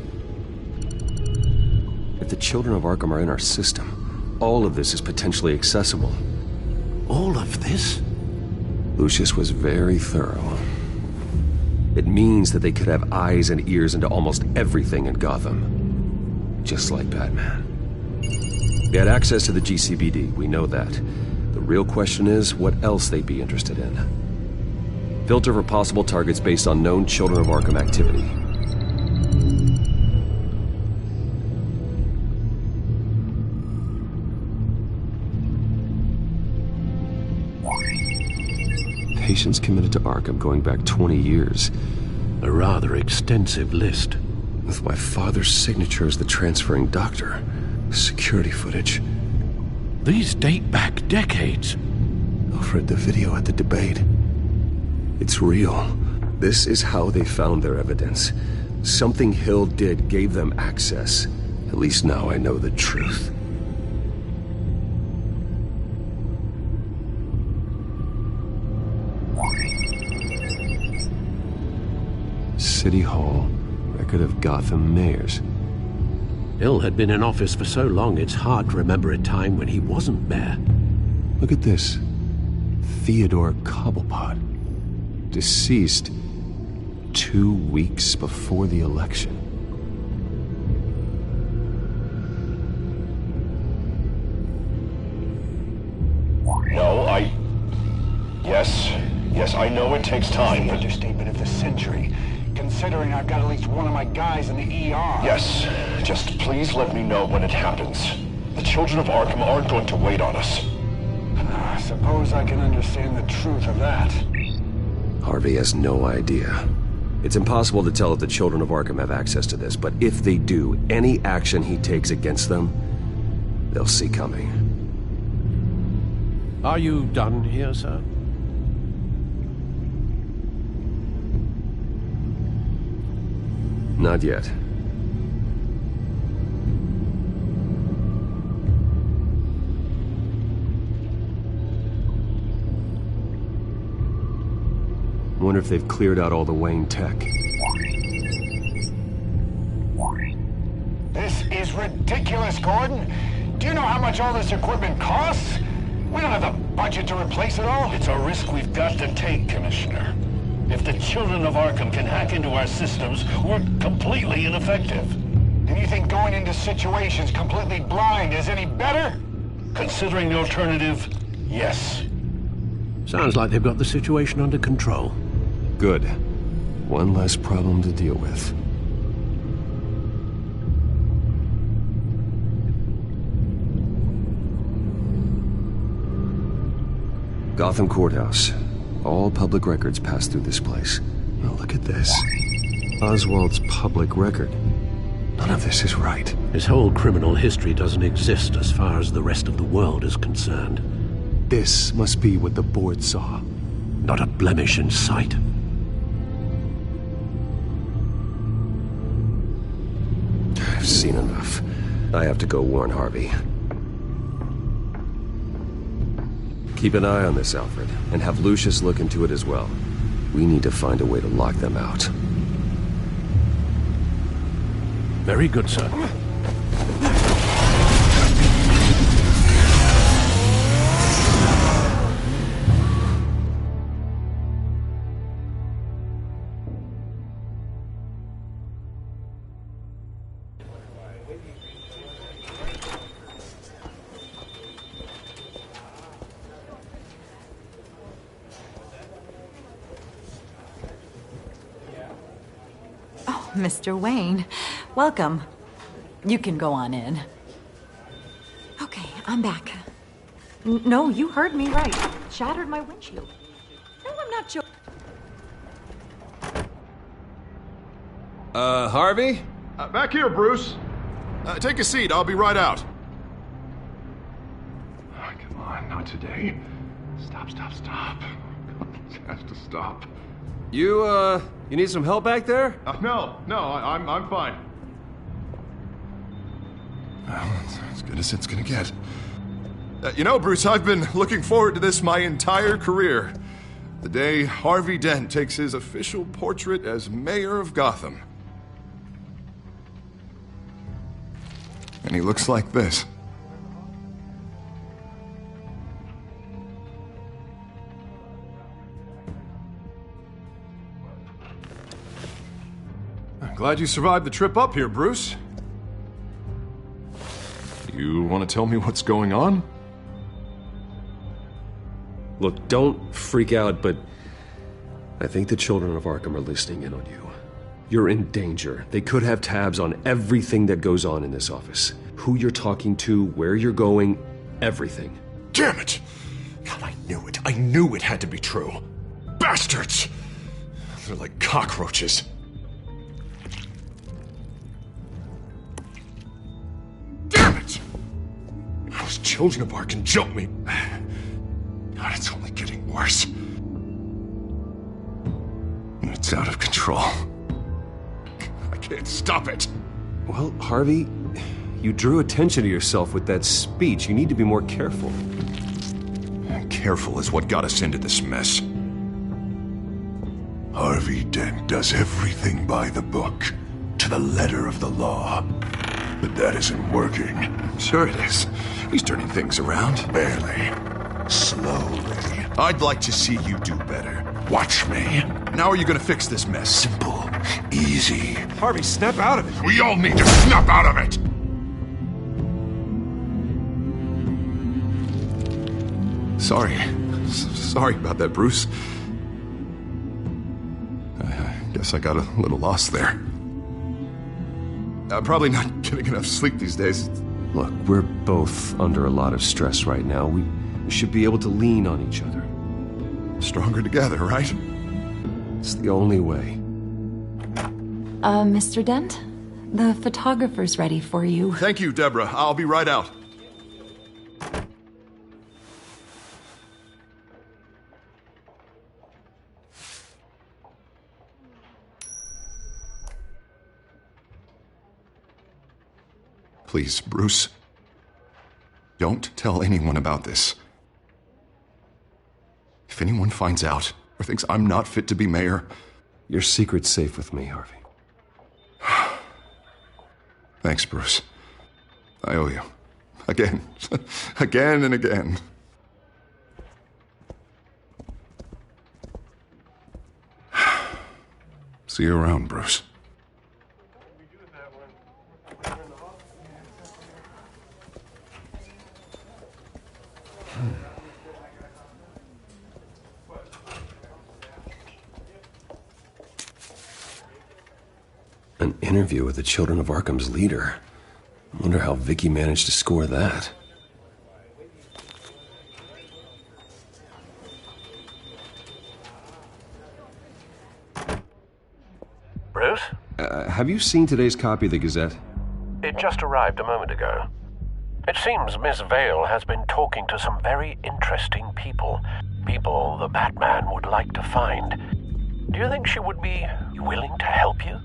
Speaker 1: If the children of Arkham are in our system, all of this is potentially accessible.
Speaker 14: All of this?
Speaker 1: Lucius was very thorough. It means that they could have eyes and ears into almost everything in Gotham. Just like Batman. They had access to the GCPD, we know that. The real question is, what else they'd be interested in. Filter for possible targets based on known Children of Arkham activity. Patients committed to Arkham going back 20 years.
Speaker 14: A rather extensive list.
Speaker 1: With my father's signature as the transferring doctor. Security footage.
Speaker 14: These date back decades.
Speaker 1: Alfred, the video at the debate. It's real. This is how they found their evidence. Something Hill did gave them access. At least now I know the truth. City Hall. Record of Gotham mayors.
Speaker 14: Hill had been in office for so long, it's hard to remember a time when he wasn't mayor.
Speaker 1: Look at this. Theodore Cobblepot. Deceased 2 weeks before the election.
Speaker 21: No, Yes, I know it takes time.
Speaker 2: The understatement of the century. Considering I've got at least one of my guys in the ER.
Speaker 21: Yes, just please let me know when it happens. The children of Arkham aren't going to wait on us.
Speaker 2: I suppose I can understand the truth of that.
Speaker 1: Harvey has no idea. It's impossible to tell if the children of Arkham have access to this, but if they do, any action he takes against them, they'll see coming.
Speaker 14: Are you done here, sir?
Speaker 1: Not yet. Wonder if they've cleared out all the Wayne tech.
Speaker 2: This is ridiculous, Gordon. Do you know how much all this equipment costs? We don't have the budget to replace it all.
Speaker 22: It's a risk we've got to take, Commissioner. If the children of Arkham can hack into our systems, we're completely ineffective.
Speaker 2: And you think going into situations completely blind is any better?
Speaker 22: Considering the alternative, yes.
Speaker 14: Sounds like they've got the situation under control.
Speaker 1: Good. One less problem to deal with. Gotham Courthouse. All public records pass through this place. Oh, look at this. Oswald's public record. None of this is right.
Speaker 14: His whole criminal history doesn't exist as far as the rest of the world is concerned.
Speaker 1: This must be what the board saw.
Speaker 14: Not a blemish in sight.
Speaker 1: I've seen enough. I have to go warn Harvey. Keep an eye on this, Alfred, and have Lucius look into it as well. We need to find a way to lock them out.
Speaker 14: Very good, sir.
Speaker 3: Mr. Wayne, welcome. You can go on in.
Speaker 4: Okay, I'm back.
Speaker 3: No, you heard me right. Shattered my windshield. No, I'm not joking.
Speaker 23: Harvey?
Speaker 24: Back here, Bruce. Take a seat, I'll be right out.
Speaker 15: Oh, come on, not today. Stop. It has to stop.
Speaker 1: You need some help back there?
Speaker 24: No, I'm fine.
Speaker 15: Well, it's as good as it's gonna get.
Speaker 24: You know, Bruce, I've been looking forward to this my entire career.
Speaker 11: The day Harvey Dent takes his official portrait as mayor of Gotham. And he looks like this.
Speaker 5: I'm glad you survived the trip up here, Bruce.
Speaker 11: You want to tell me what's going on?
Speaker 1: Look, don't freak out, but I think the children of Arkham are listening in on you. You're in danger. They could have tabs on everything that goes on in this office. Who you're talking to, where you're going, everything.
Speaker 11: Damn it! God, I knew it. I knew it had to be true. Bastards! They're like cockroaches. Damn it! Those children of Arkham jumped me. God, it's only getting worse. It's out of control. I can't stop it.
Speaker 1: Well, Harvey, you drew attention to yourself with that speech. You need to be more careful.
Speaker 11: Careful is what got us into this mess.
Speaker 6: Harvey Dent does everything by the book, to the letter of the law. But that isn't working.
Speaker 11: Sure it is. He's turning things around.
Speaker 6: Barely. Slowly.
Speaker 11: I'd like to see you do better.
Speaker 6: Watch me.
Speaker 11: How are you gonna fix this mess?
Speaker 6: Simple. Easy.
Speaker 11: Harvey, snap out of it.
Speaker 6: We all need to snap out of it!
Speaker 11: Sorry about that, Bruce. I guess I got a little lost there. I'm probably not getting enough sleep these days.
Speaker 1: Look, we're both under a lot of stress right now. We should be able to lean on each other.
Speaker 11: Stronger together, right?
Speaker 1: It's the only way.
Speaker 4: Mr. Dent? The photographer's ready for you.
Speaker 11: Thank you, Deborah. I'll be right out. Please, Bruce. Don't tell anyone about this. If anyone finds out or thinks I'm not fit to be mayor...
Speaker 1: Your secret's safe with me, Harvey.
Speaker 11: Thanks, Bruce. I owe you. Again. Again and again. See you around, Bruce.
Speaker 1: An interview with the Children of Arkham's leader. I wonder how Vicky managed to score that.
Speaker 14: Bruce?
Speaker 1: Have you seen today's copy of the Gazette?
Speaker 14: It just arrived a moment ago. It seems Miss Vale has been talking to some very interesting people. People the Batman would like to find. Do you think she would be willing to help you?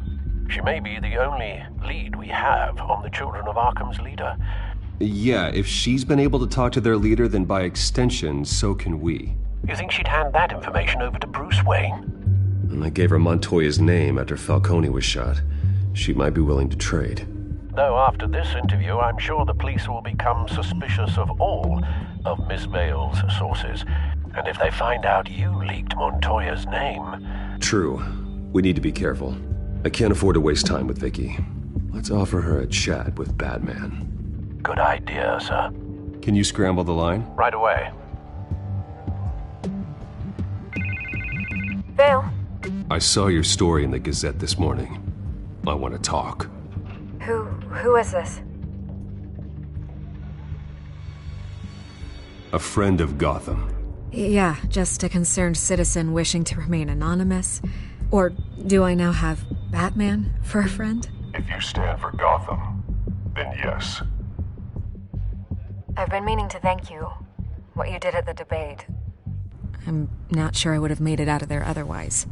Speaker 14: She may be the only lead we have on the Children of Arkham's leader.
Speaker 1: Yeah, if she's been able to talk to their leader, then by extension, so can we.
Speaker 14: You think she'd hand that information over to Bruce Wayne?
Speaker 1: And I gave her Montoya's name after Falcone was shot. She might be willing to trade.
Speaker 14: Though after this interview, I'm sure the police will become suspicious of all of Miss Vale's sources. And if they find out you leaked Montoya's name...
Speaker 1: True. We need to be careful. I can't afford to waste time with Vicky. Let's offer her a chat with Batman.
Speaker 14: Good idea, sir.
Speaker 1: Can you scramble the line?
Speaker 14: Right away.
Speaker 8: Vale?
Speaker 1: I saw your story in the Gazette this morning. I want to talk.
Speaker 8: Who is this?
Speaker 1: A friend of Gotham.
Speaker 8: Yeah, just a concerned citizen wishing to remain anonymous. Or do I now have Batman for a friend?
Speaker 21: If you stand for Gotham, then yes.
Speaker 8: I've been meaning to thank you. What you did at the debate. I'm not sure I would have made it out of there otherwise.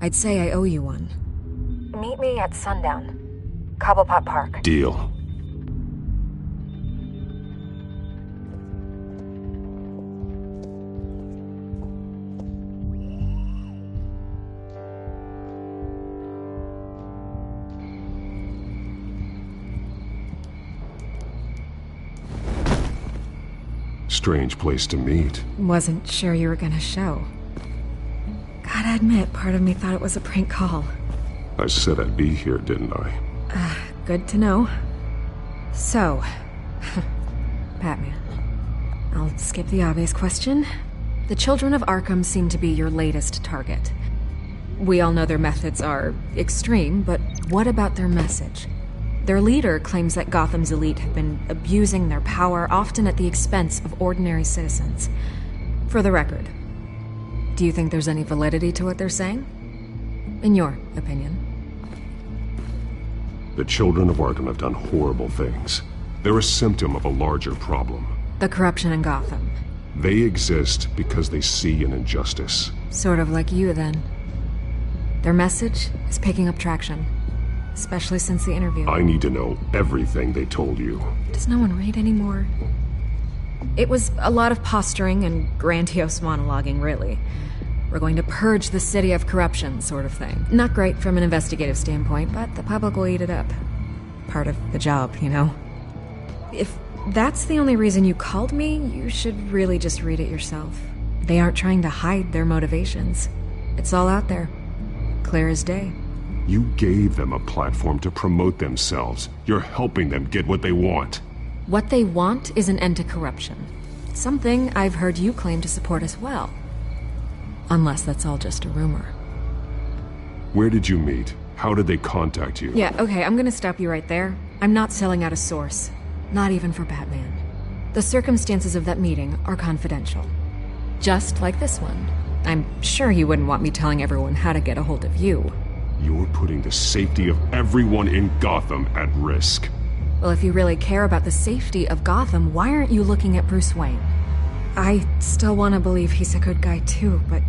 Speaker 8: I'd say I owe you one. Meet me at sundown. Cobblepot Park.
Speaker 1: Deal.
Speaker 9: strange place to meet.
Speaker 8: Wasn't sure you were gonna show. Gotta admit, part of me thought it was a prank call.
Speaker 9: I said I'd be here, didn't I?
Speaker 8: Good to know. So, Batman. I'll skip the obvious question. The Children of Arkham seem to be your latest target. We all know their methods are extreme, but what about their message? Their leader claims that Gotham's elite have been abusing their power, often at the expense of ordinary citizens. For the record, do you think there's any validity to what they're saying? In your opinion?
Speaker 9: The Children of Arkham have done horrible things. They're a symptom of a larger problem.
Speaker 8: The corruption in Gotham.
Speaker 9: They exist because they see an injustice.
Speaker 8: Sort of like you, then. Their message is picking up traction. Especially since the interview.
Speaker 9: I need to know everything they told you.
Speaker 8: Does no one read anymore? It was a lot of posturing and grandiose monologuing, really. We're going to purge the city of corruption, sort of thing. Not great from an investigative standpoint, but the public will eat it up. Part of the job, you know? If that's the only reason you called me, you should really just read it yourself. They aren't trying to hide their motivations. It's all out there. Clear as day.
Speaker 9: You gave them a platform to promote themselves. You're helping them get what they want.
Speaker 8: What they want is an end to corruption. Something I've heard you claim to support as well. Unless that's all just a rumor.
Speaker 9: Where did you meet? How did they contact you?
Speaker 8: Yeah, okay, I'm gonna stop you right there. I'm not selling out a source. Not even for Batman. The circumstances of that meeting are confidential. Just like this one. I'm sure you wouldn't want me telling everyone how to get a hold of you.
Speaker 9: You're putting the safety of everyone in Gotham at risk.
Speaker 8: Well, if you really care about the safety of Gotham, why aren't you looking at Bruce Wayne? I still want to believe he's a good guy too, but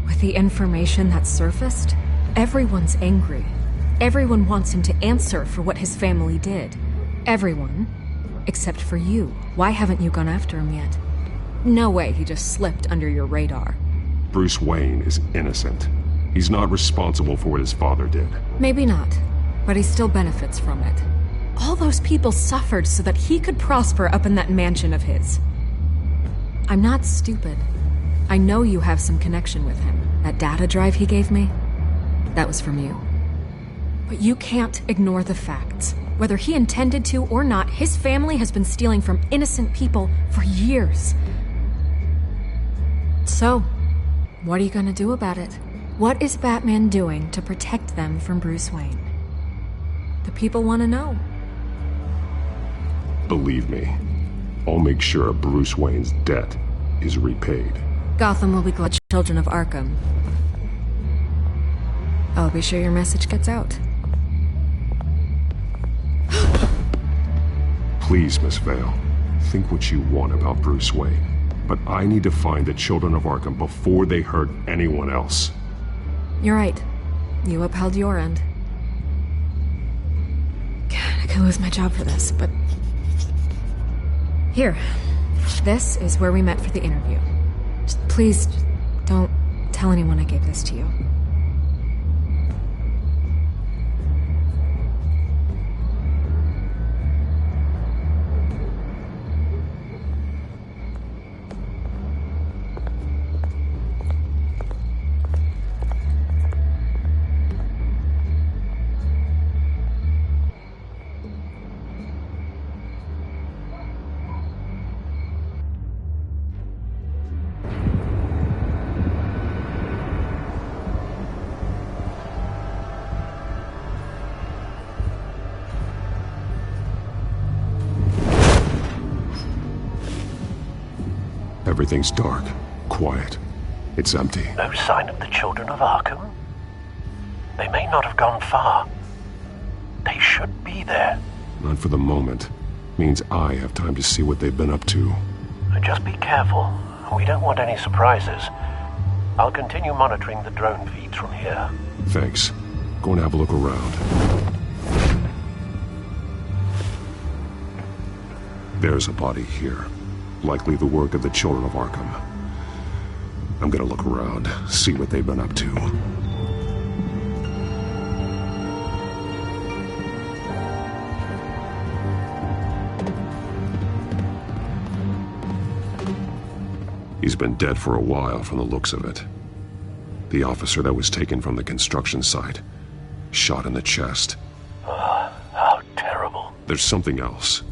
Speaker 8: with the information that surfaced, everyone's angry. Everyone wants him to answer for what his family did. Everyone, except for you. Why haven't you gone after him yet? No way he just slipped under your radar.
Speaker 9: Bruce Wayne is innocent. He's not responsible for what his father did.
Speaker 8: Maybe not, but he still benefits from it. All those people suffered so that he could prosper up in that mansion of his. I'm not stupid. I know you have some connection with him. That data drive he gave me, that was from you. But you can't ignore the facts. Whether he intended to or not, his family has been stealing from innocent people for years. So, what are you gonna do about it? What is Batman doing to protect them from Bruce Wayne? The people want to know.
Speaker 9: Believe me, I'll make sure Bruce Wayne's debt is repaid.
Speaker 8: Gotham will be glad. Children of Arkham. I'll be sure your message gets out.
Speaker 9: Please, Miss Vale, think what you want about Bruce Wayne. But I need to find the Children of Arkham before they hurt anyone else.
Speaker 8: You're right. You upheld your end. God, I could lose my job for this, but... Here. This is where we met for the interview. Please, don't tell anyone I gave this to you.
Speaker 9: Everything's dark, quiet. It's empty.
Speaker 14: No sign of the Children of Arkham? They may not have gone far. They should be there.
Speaker 9: Not for the moment. Means I have time to see what they've been up to.
Speaker 14: Just be careful. We don't want any surprises. I'll continue monitoring the drone feeds from here.
Speaker 9: Thanks. Go and have a look around. There's a body here. Likely the work of the Children of Arkham. I'm gonna look around, see what they've been up to. He's been dead for a while from the looks of it. The officer that was taken from the construction site, shot in the chest.
Speaker 14: How terrible.
Speaker 9: There's something else.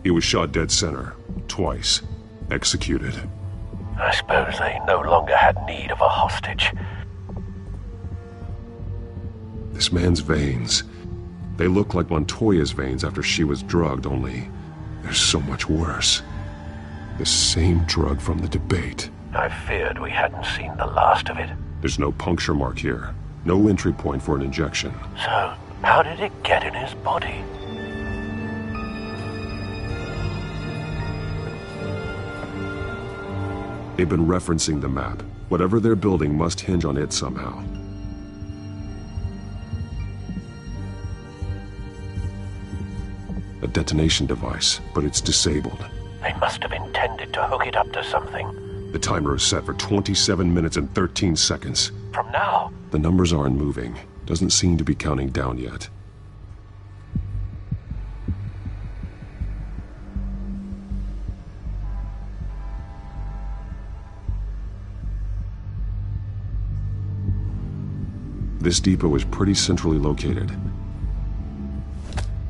Speaker 9: He was shot dead center, twice, executed.
Speaker 14: I suppose they no longer had need of a hostage.
Speaker 9: This man's veins, they look like Montoya's veins after she was drugged, only they're so much worse. The same drug from the debate.
Speaker 14: I feared we hadn't seen the last of it.
Speaker 9: There's no puncture mark here. No entry point for an injection.
Speaker 14: So, how did it get in his body?
Speaker 9: They've been referencing the map. Whatever they're building must hinge on it somehow. A detonation device, but it's disabled.
Speaker 14: They must have intended to hook it up to something.
Speaker 9: The timer is set for 27 minutes and 13 seconds.
Speaker 14: From now?
Speaker 9: The numbers aren't moving. Doesn't seem to be counting down yet. This depot is pretty centrally located.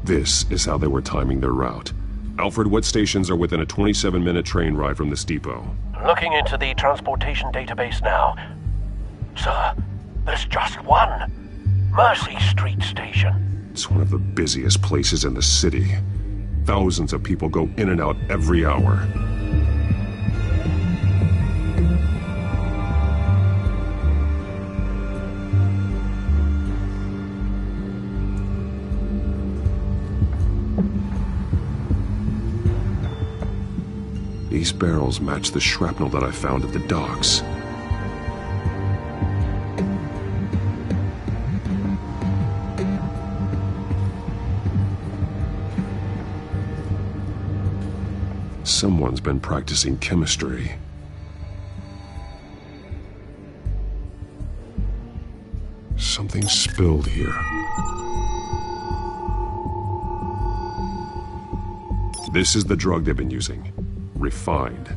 Speaker 9: This is how they were timing their route. Alfred, what stations are within a 27-minute train ride from this depot?
Speaker 14: Looking into the transportation database now. Sir, there's just one. Mercy Street Station.
Speaker 9: It's one of the busiest places in the city. Thousands of people go in and out every hour. These barrels match the shrapnel that I found at the docks. Someone's been practicing chemistry. Something spilled here. This is the drug they've been using. Refined.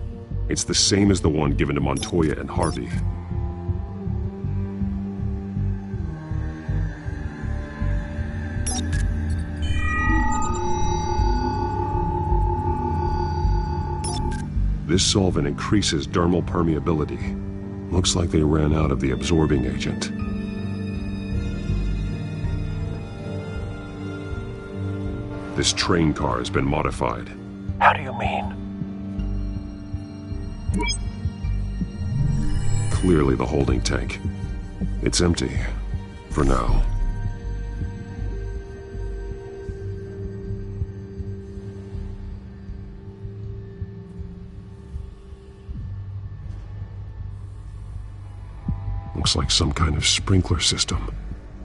Speaker 9: It's the same as the one given to Montoya and Harvey. This solvent increases dermal permeability. Looks like they ran out of the absorbing agent. This train car has been modified.
Speaker 14: How do you mean?
Speaker 9: Clearly the holding tank. It's empty. For now. Looks like some kind of sprinkler system.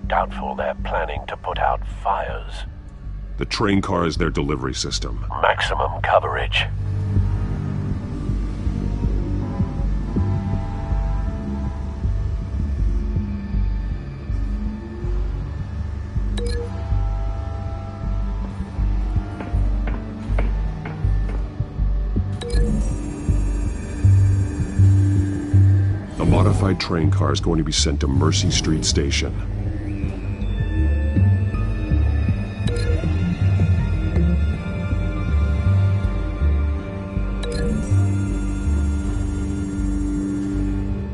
Speaker 14: Doubtful they're planning to put out fires.
Speaker 9: The train car is their delivery system.
Speaker 14: Maximum coverage.
Speaker 9: A modified train car is going to be sent to Mercy Street Station.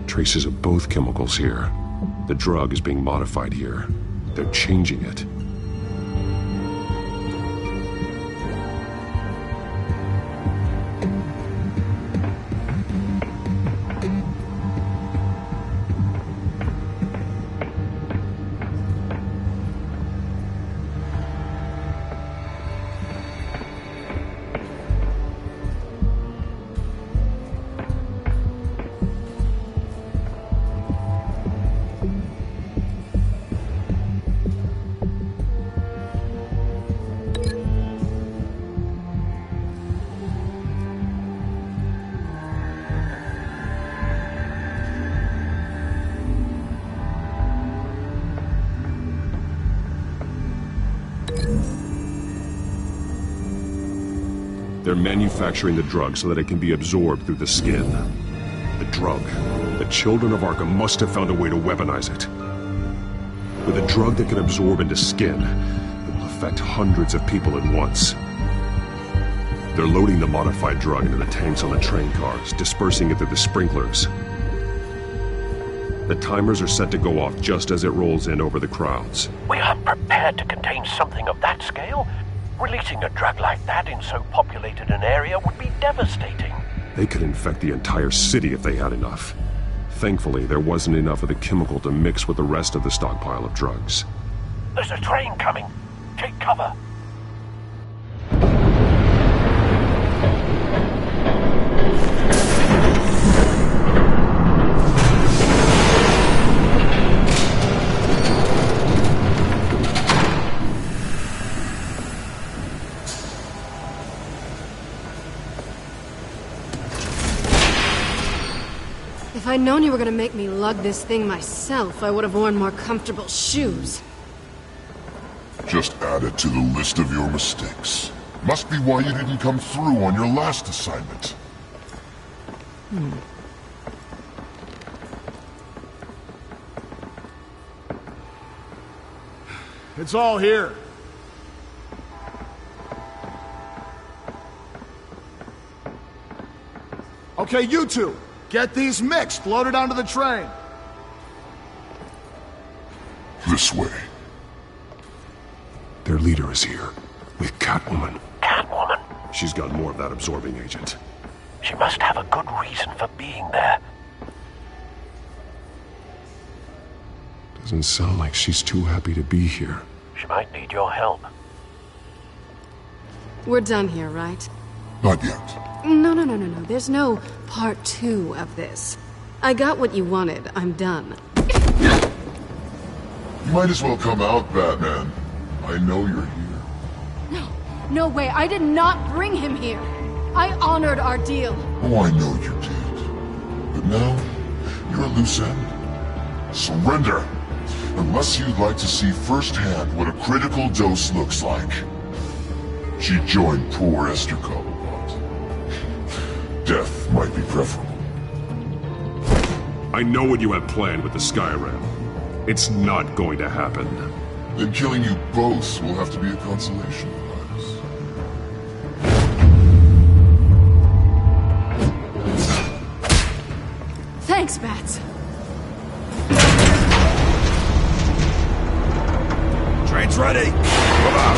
Speaker 9: Traces of both chemicals here. The drug is being modified here. They're changing it. They're manufacturing the drug so that it can be absorbed through the skin. The drug. The children of Arkham must have found a way to weaponize it. With a drug that can absorb into skin, it will affect hundreds of people at once. They're loading the modified drug into the tanks on the train cars, dispersing it through the sprinklers. The timers are set to go off just as it rolls in over the crowds.
Speaker 14: We aren't prepared to contain something of that scale. Releasing a drug like that in so populated an area would be devastating.
Speaker 9: They could infect the entire city if they had enough. Thankfully, there wasn't enough of the chemical to mix with the rest of the stockpile of drugs.
Speaker 14: There's a train coming. Take cover.
Speaker 12: If I'd known you were gonna make me lug this thing myself, I would have worn more comfortable shoes.
Speaker 15: Just add it to the list of your mistakes. Must be why you didn't come through on your last assignment.
Speaker 2: It's all here. Okay, you two. Get these mixed, loaded onto the train.
Speaker 15: This way.
Speaker 9: Their leader is here, with Catwoman.
Speaker 14: Catwoman?
Speaker 9: She's got more of that absorbing agent.
Speaker 14: She must have a good reason for being there.
Speaker 9: Doesn't sound like she's too happy to be here.
Speaker 14: She might need your help.
Speaker 12: We're done here, right?
Speaker 15: Not yet.
Speaker 12: No. There's no part 2 of this. I got what you wanted. I'm done.
Speaker 15: You might as well come out, Batman. I know you're here.
Speaker 12: No way. I did not bring him here. I honored our deal.
Speaker 15: Oh, I know you did. But now, you're a loose end. Surrender! Unless you'd like to see firsthand what a critical dose looks like. She joined poor Esther Cobblepot. Death might be preferable.
Speaker 9: I know what you have planned with the Skyrim. It's not going to happen.
Speaker 15: Then killing you both will have to be a consolation prize.
Speaker 12: Thanks, Bats.
Speaker 2: Train's ready. Come on.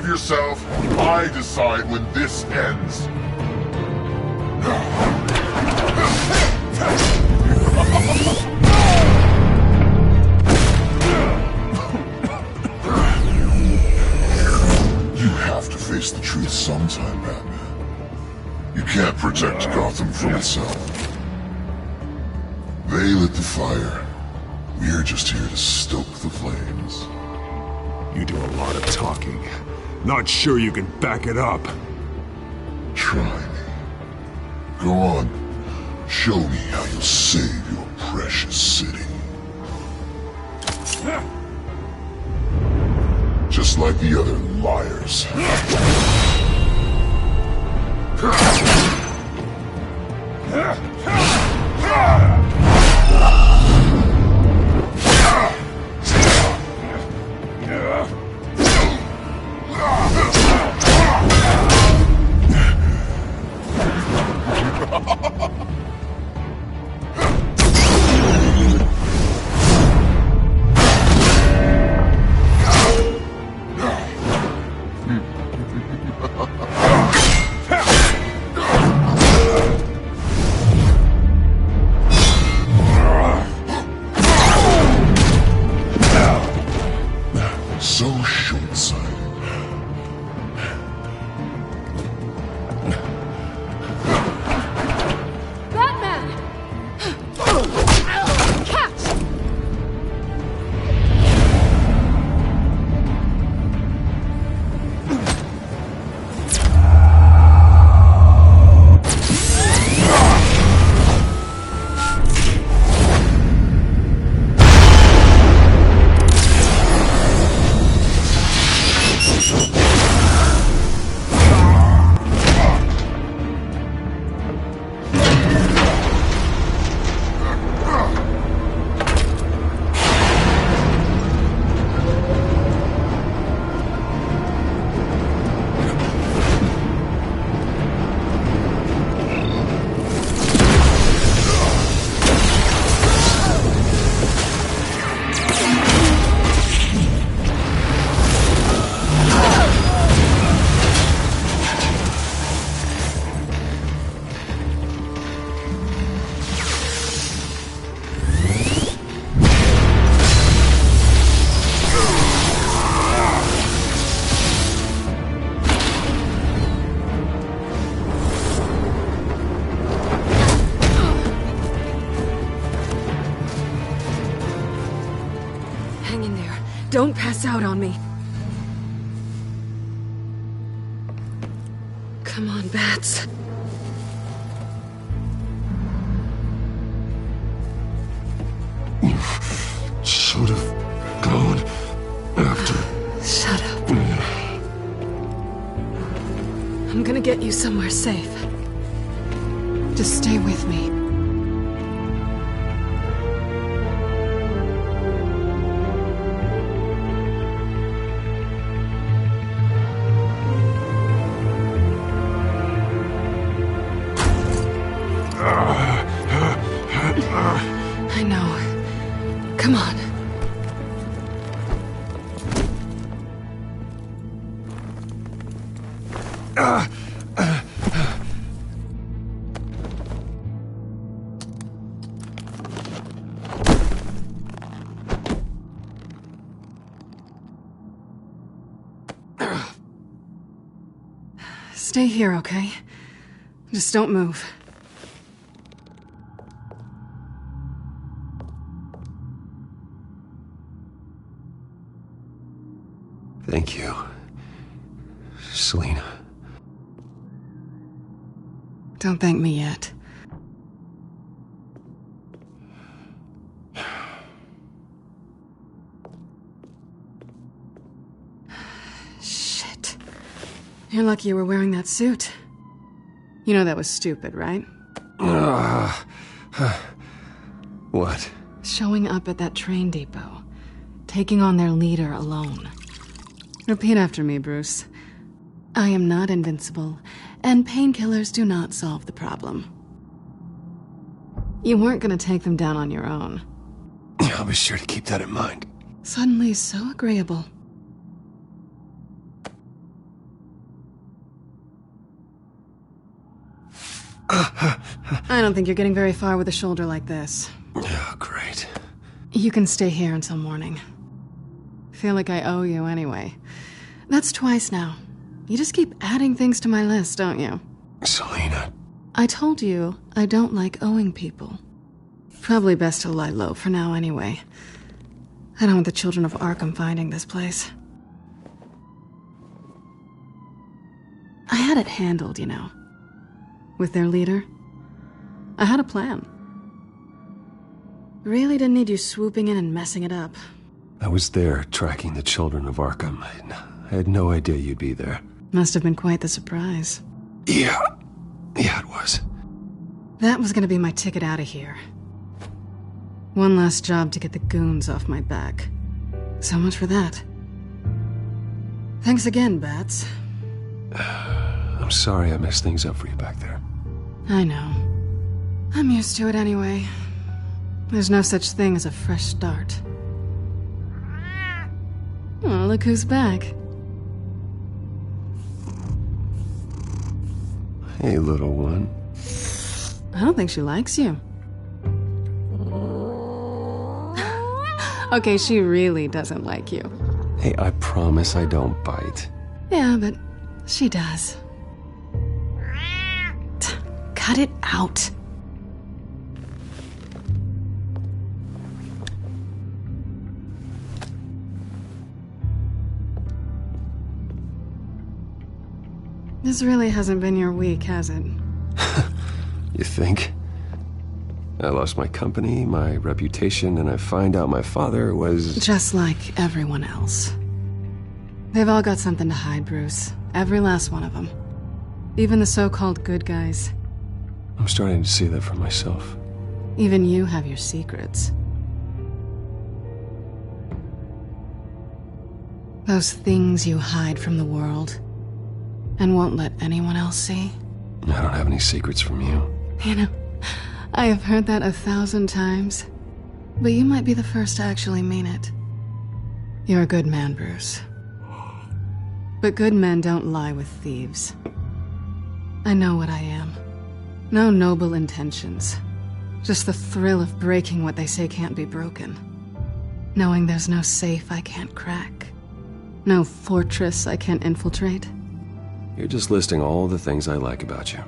Speaker 15: Yourself, I decide when this ends. You have to face the truth sometime, Batman. You can't protect Gotham from itself. They lit the fire. We're just here to stoke the flames.
Speaker 9: You do a lot of talking. Not sure you can back it up.
Speaker 15: Try me. Go on. Show me how you'll save your precious city. Just like the other liars.
Speaker 12: Don't pass out on me. Come on, Bats.
Speaker 6: You should have gone after.
Speaker 12: Shut up. I'm gonna get you somewhere safe. Just stay with me. I know. Come on. Stay here, okay? Just don't move.
Speaker 1: Thank you, Selina.
Speaker 12: Don't thank me yet. Shit. You're lucky you were wearing that suit. You know that was stupid, right?
Speaker 1: What?
Speaker 12: Showing up at that train depot. Taking on their leader alone. Repeat after me, Bruce. I am not invincible, and painkillers do not solve the problem. You weren't gonna take them down on your own.
Speaker 1: I'll be sure to keep that in mind.
Speaker 12: Suddenly so agreeable. I don't think you're getting very far with a shoulder like this.
Speaker 1: Oh, great.
Speaker 12: You can stay here until morning. Feel like I owe you anyway. That's twice now. You just keep adding things to my list, don't you?
Speaker 1: Selina.
Speaker 12: I told you I don't like owing people. Probably best to lie low for now anyway. I don't want the children of Arkham finding this place. I had it handled, you know. With their leader. I had a plan. Really didn't need you swooping in and messing it up.
Speaker 1: I was there tracking the children of Arkham. I had no idea you'd be there.
Speaker 12: Must have been quite the surprise.
Speaker 1: Yeah, it was.
Speaker 12: That was gonna be my ticket out of here. One last job to get the goons off my back. So much for that. Thanks again, Bats.
Speaker 1: I'm sorry I messed things up for you back there.
Speaker 12: I know. I'm used to it anyway. There's no such thing as a fresh start. Oh, look who's back.
Speaker 1: Hey, little one.
Speaker 12: I don't think she likes you. Okay, she really doesn't like you.
Speaker 1: Hey, I promise I don't bite.
Speaker 12: Yeah, but she does. Cut it out. This really hasn't been your week, has it?
Speaker 1: You think? I lost my company, my reputation, and I find out my father was...
Speaker 12: Just like everyone else. They've all got something to hide, Bruce. Every last one of them. Even the so-called good guys.
Speaker 1: I'm starting to see that for myself.
Speaker 12: Even you have your secrets. Those things you hide from the world and won't let anyone else see.
Speaker 1: I don't have any secrets from you.
Speaker 12: You know, I have heard that 1,000 times, but you might be the first to actually mean it. You're a good man, Bruce. But good men don't lie with thieves. I know what I am. No noble intentions. Just the thrill of breaking what they say can't be broken. Knowing there's no safe I can't crack. No fortress I can't infiltrate.
Speaker 1: You're just listing all the things I like about you.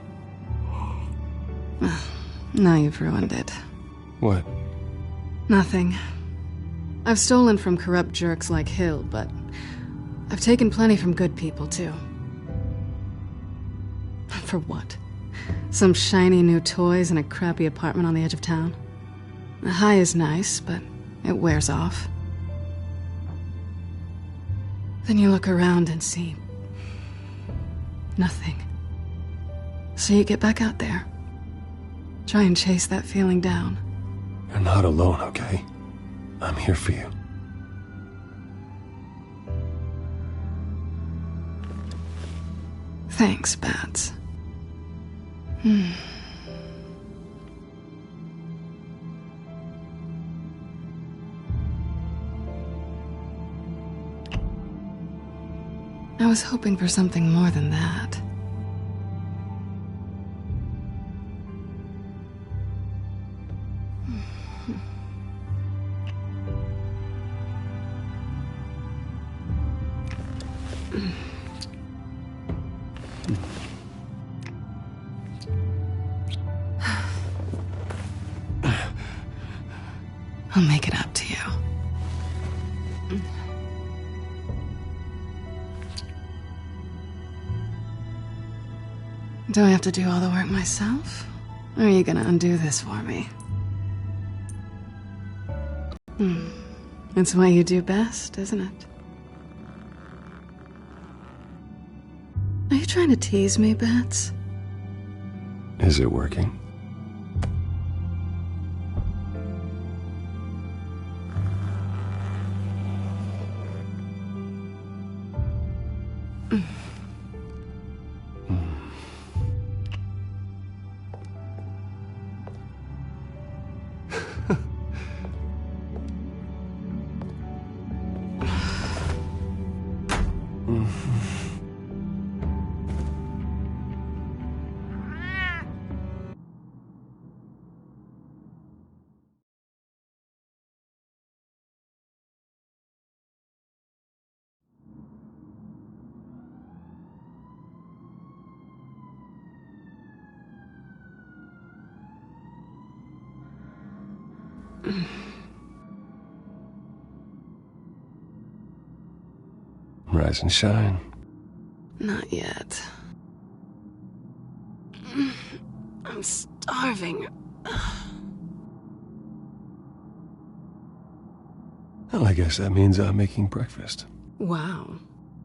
Speaker 12: Now you've ruined it.
Speaker 1: What?
Speaker 12: Nothing. I've stolen from corrupt jerks like Hill, but I've taken plenty from good people, too. For what? Some shiny new toys and a crappy apartment on the edge of town? The high is nice, but it wears off. Then you look around and see nothing. So you get back out there. Try and chase that feeling down.
Speaker 1: You're not alone, okay? I'm here for you.
Speaker 12: Thanks, Bats. I was hoping for something more than that. I'll make it up to you. Do I have to do all the work myself? Or are you gonna undo this for me? It's what you do best, isn't it? Are you trying to tease me, Bats?
Speaker 1: Is it working? Rise and shine.
Speaker 12: Not yet. I'm starving.
Speaker 1: Well, I guess that means I'm making breakfast.
Speaker 12: Wow.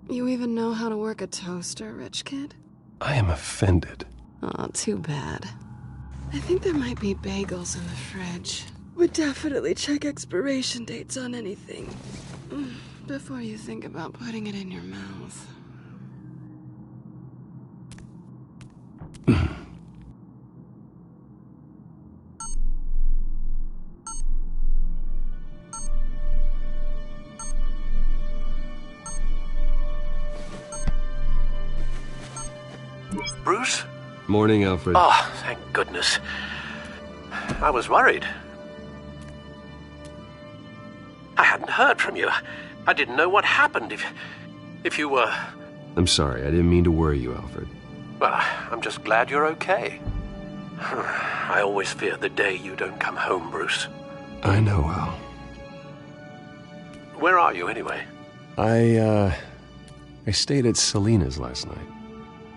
Speaker 12: You even know how to work a toaster, rich kid?
Speaker 1: I am offended.
Speaker 12: Aw, too bad. I think there might be bagels in the fridge. Would definitely check expiration dates on anything before you think about putting it in your mouth.
Speaker 14: Bruce?
Speaker 1: Morning, Alfred.
Speaker 14: Oh, thank goodness. I was worried. I hadn't heard from you. I didn't know what happened if you were...
Speaker 1: I'm sorry, I didn't mean to worry you, Alfred.
Speaker 14: Well, I'm just glad you're okay. I always fear the day you don't come home, Bruce.
Speaker 1: I know, Al.
Speaker 14: Where are you, anyway?
Speaker 1: I stayed at Selena's last night.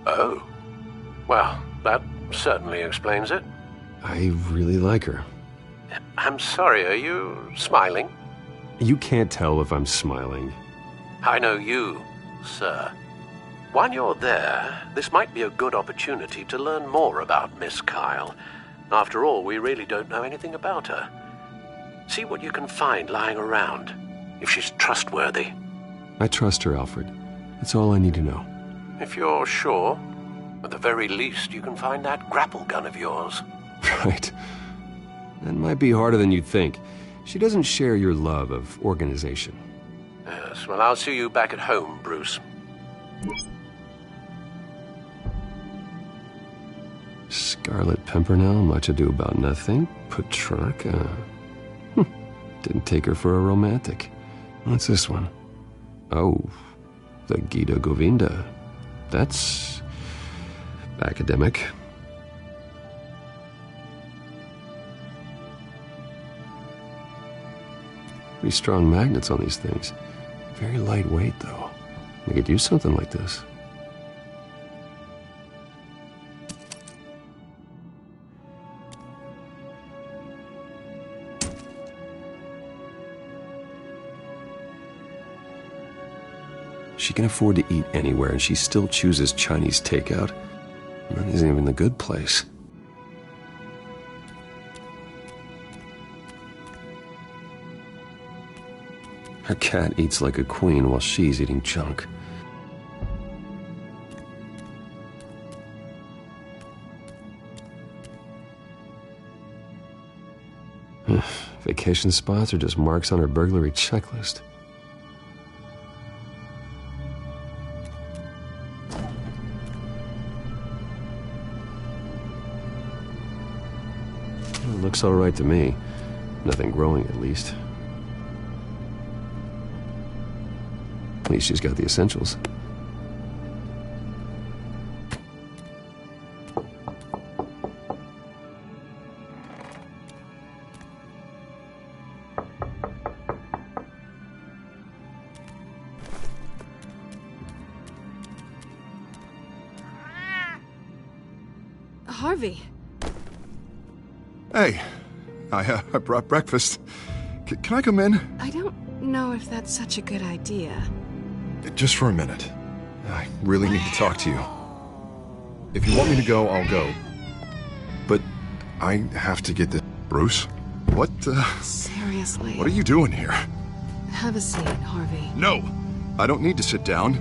Speaker 14: Oh. Well, that certainly explains it.
Speaker 1: I really like her.
Speaker 14: I'm sorry, are you smiling?
Speaker 1: You can't tell if I'm smiling.
Speaker 14: I know you, sir. While you're there, this might be a good opportunity to learn more about Miss Kyle. After all, we really don't know anything about her. See what you can find lying around, if she's trustworthy.
Speaker 1: I trust her, Alfred. That's all I need to know.
Speaker 14: If you're sure, at the very least, you can find that grapple gun of yours.
Speaker 1: Right. That might be harder than you'd think. She doesn't share your love of organization.
Speaker 14: Yes, well, I'll see you back at home, Bruce.
Speaker 1: Scarlet Pimpernel, Much Ado About Nothing, Petrarca. Didn't take her for a romantic. What's this one? Oh, the Gita Govinda. That's academic. Pretty strong magnets on these things. Very lightweight, though. They could use something like this. She can afford to eat anywhere, and she still chooses Chinese takeout. That isn't even the good place. Her cat eats like a queen while she's eating junk. Vacation spots are just marks on her burglary checklist. It looks all right to me. Nothing growing, at least. At least she's got the essentials.
Speaker 12: Harvey.
Speaker 16: Hey, I brought breakfast. Can I come in?
Speaker 12: I don't know if that's such a good idea.
Speaker 16: Just for a minute. I really need to talk to you. If you want me to go, I'll go. But I have to get this... Bruce? What,
Speaker 12: Seriously?
Speaker 16: What are you doing here?
Speaker 12: Have a seat, Harvey.
Speaker 16: No! I don't need to sit down.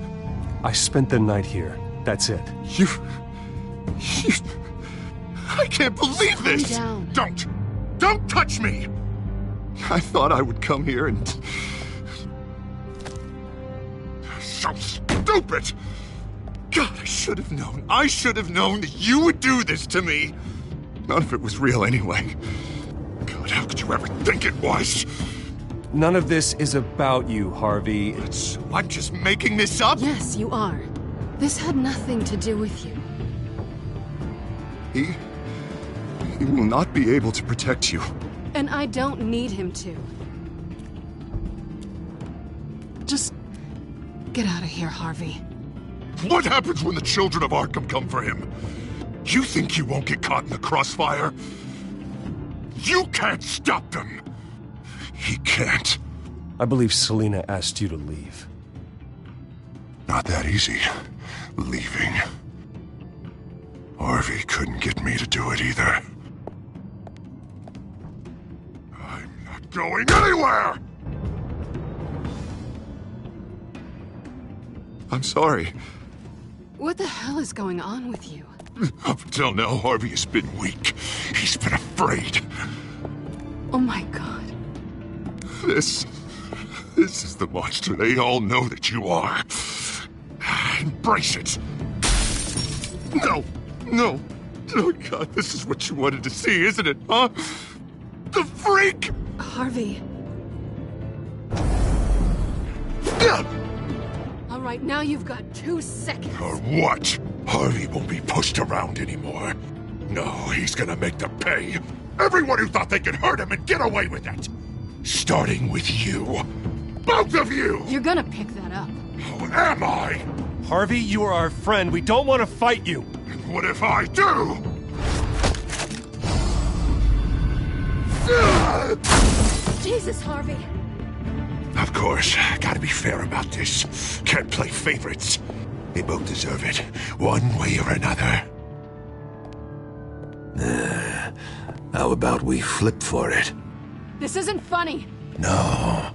Speaker 10: I spent the night here. That's it.
Speaker 16: You... I can't believe this!
Speaker 12: Calm down.
Speaker 16: Don't touch me! I thought I would come here and... So stupid! God, I should have known. I should have known that you would do this to me. None of it was real anyway. God, how could you ever think it was?
Speaker 10: None of this is about you, Harvey.
Speaker 16: So I'm just making this up?
Speaker 12: Yes, you are. This had nothing to do with you.
Speaker 16: He will not be able to protect you.
Speaker 12: And I don't need him to. Just get out of here, Harvey.
Speaker 15: What happens when the children of Arkham come for him? You think he won't get caught in the crossfire? You can't stop them! He can't.
Speaker 10: I believe Selina asked you to leave.
Speaker 15: Not that easy. Leaving. Harvey couldn't get me to do it either. I'm not going anywhere!
Speaker 16: I'm sorry.
Speaker 12: What the hell is going on with you?
Speaker 15: Up until now, Harvey has been weak. He's been afraid.
Speaker 12: Oh my God.
Speaker 15: This is the monster they all know that you are. Embrace it. No. Oh God, this is what you wanted to see, isn't it, huh? The freak!
Speaker 12: Harvey. All right, now you've got 2 seconds.
Speaker 15: Or what? Harvey won't be pushed around anymore. No, he's gonna make them pay. Everyone who thought they could hurt him and get away with it. Starting with you. Both of you!
Speaker 12: You're gonna pick that up.
Speaker 15: Who am I?
Speaker 10: Harvey, you are our friend. We don't want to fight you.
Speaker 15: And what if I do?
Speaker 12: Jesus, Harvey.
Speaker 15: Of course, gotta be fair about this. Can't play favorites. They both deserve it, one way or another. How about we flip for it?
Speaker 12: This isn't funny.
Speaker 15: No,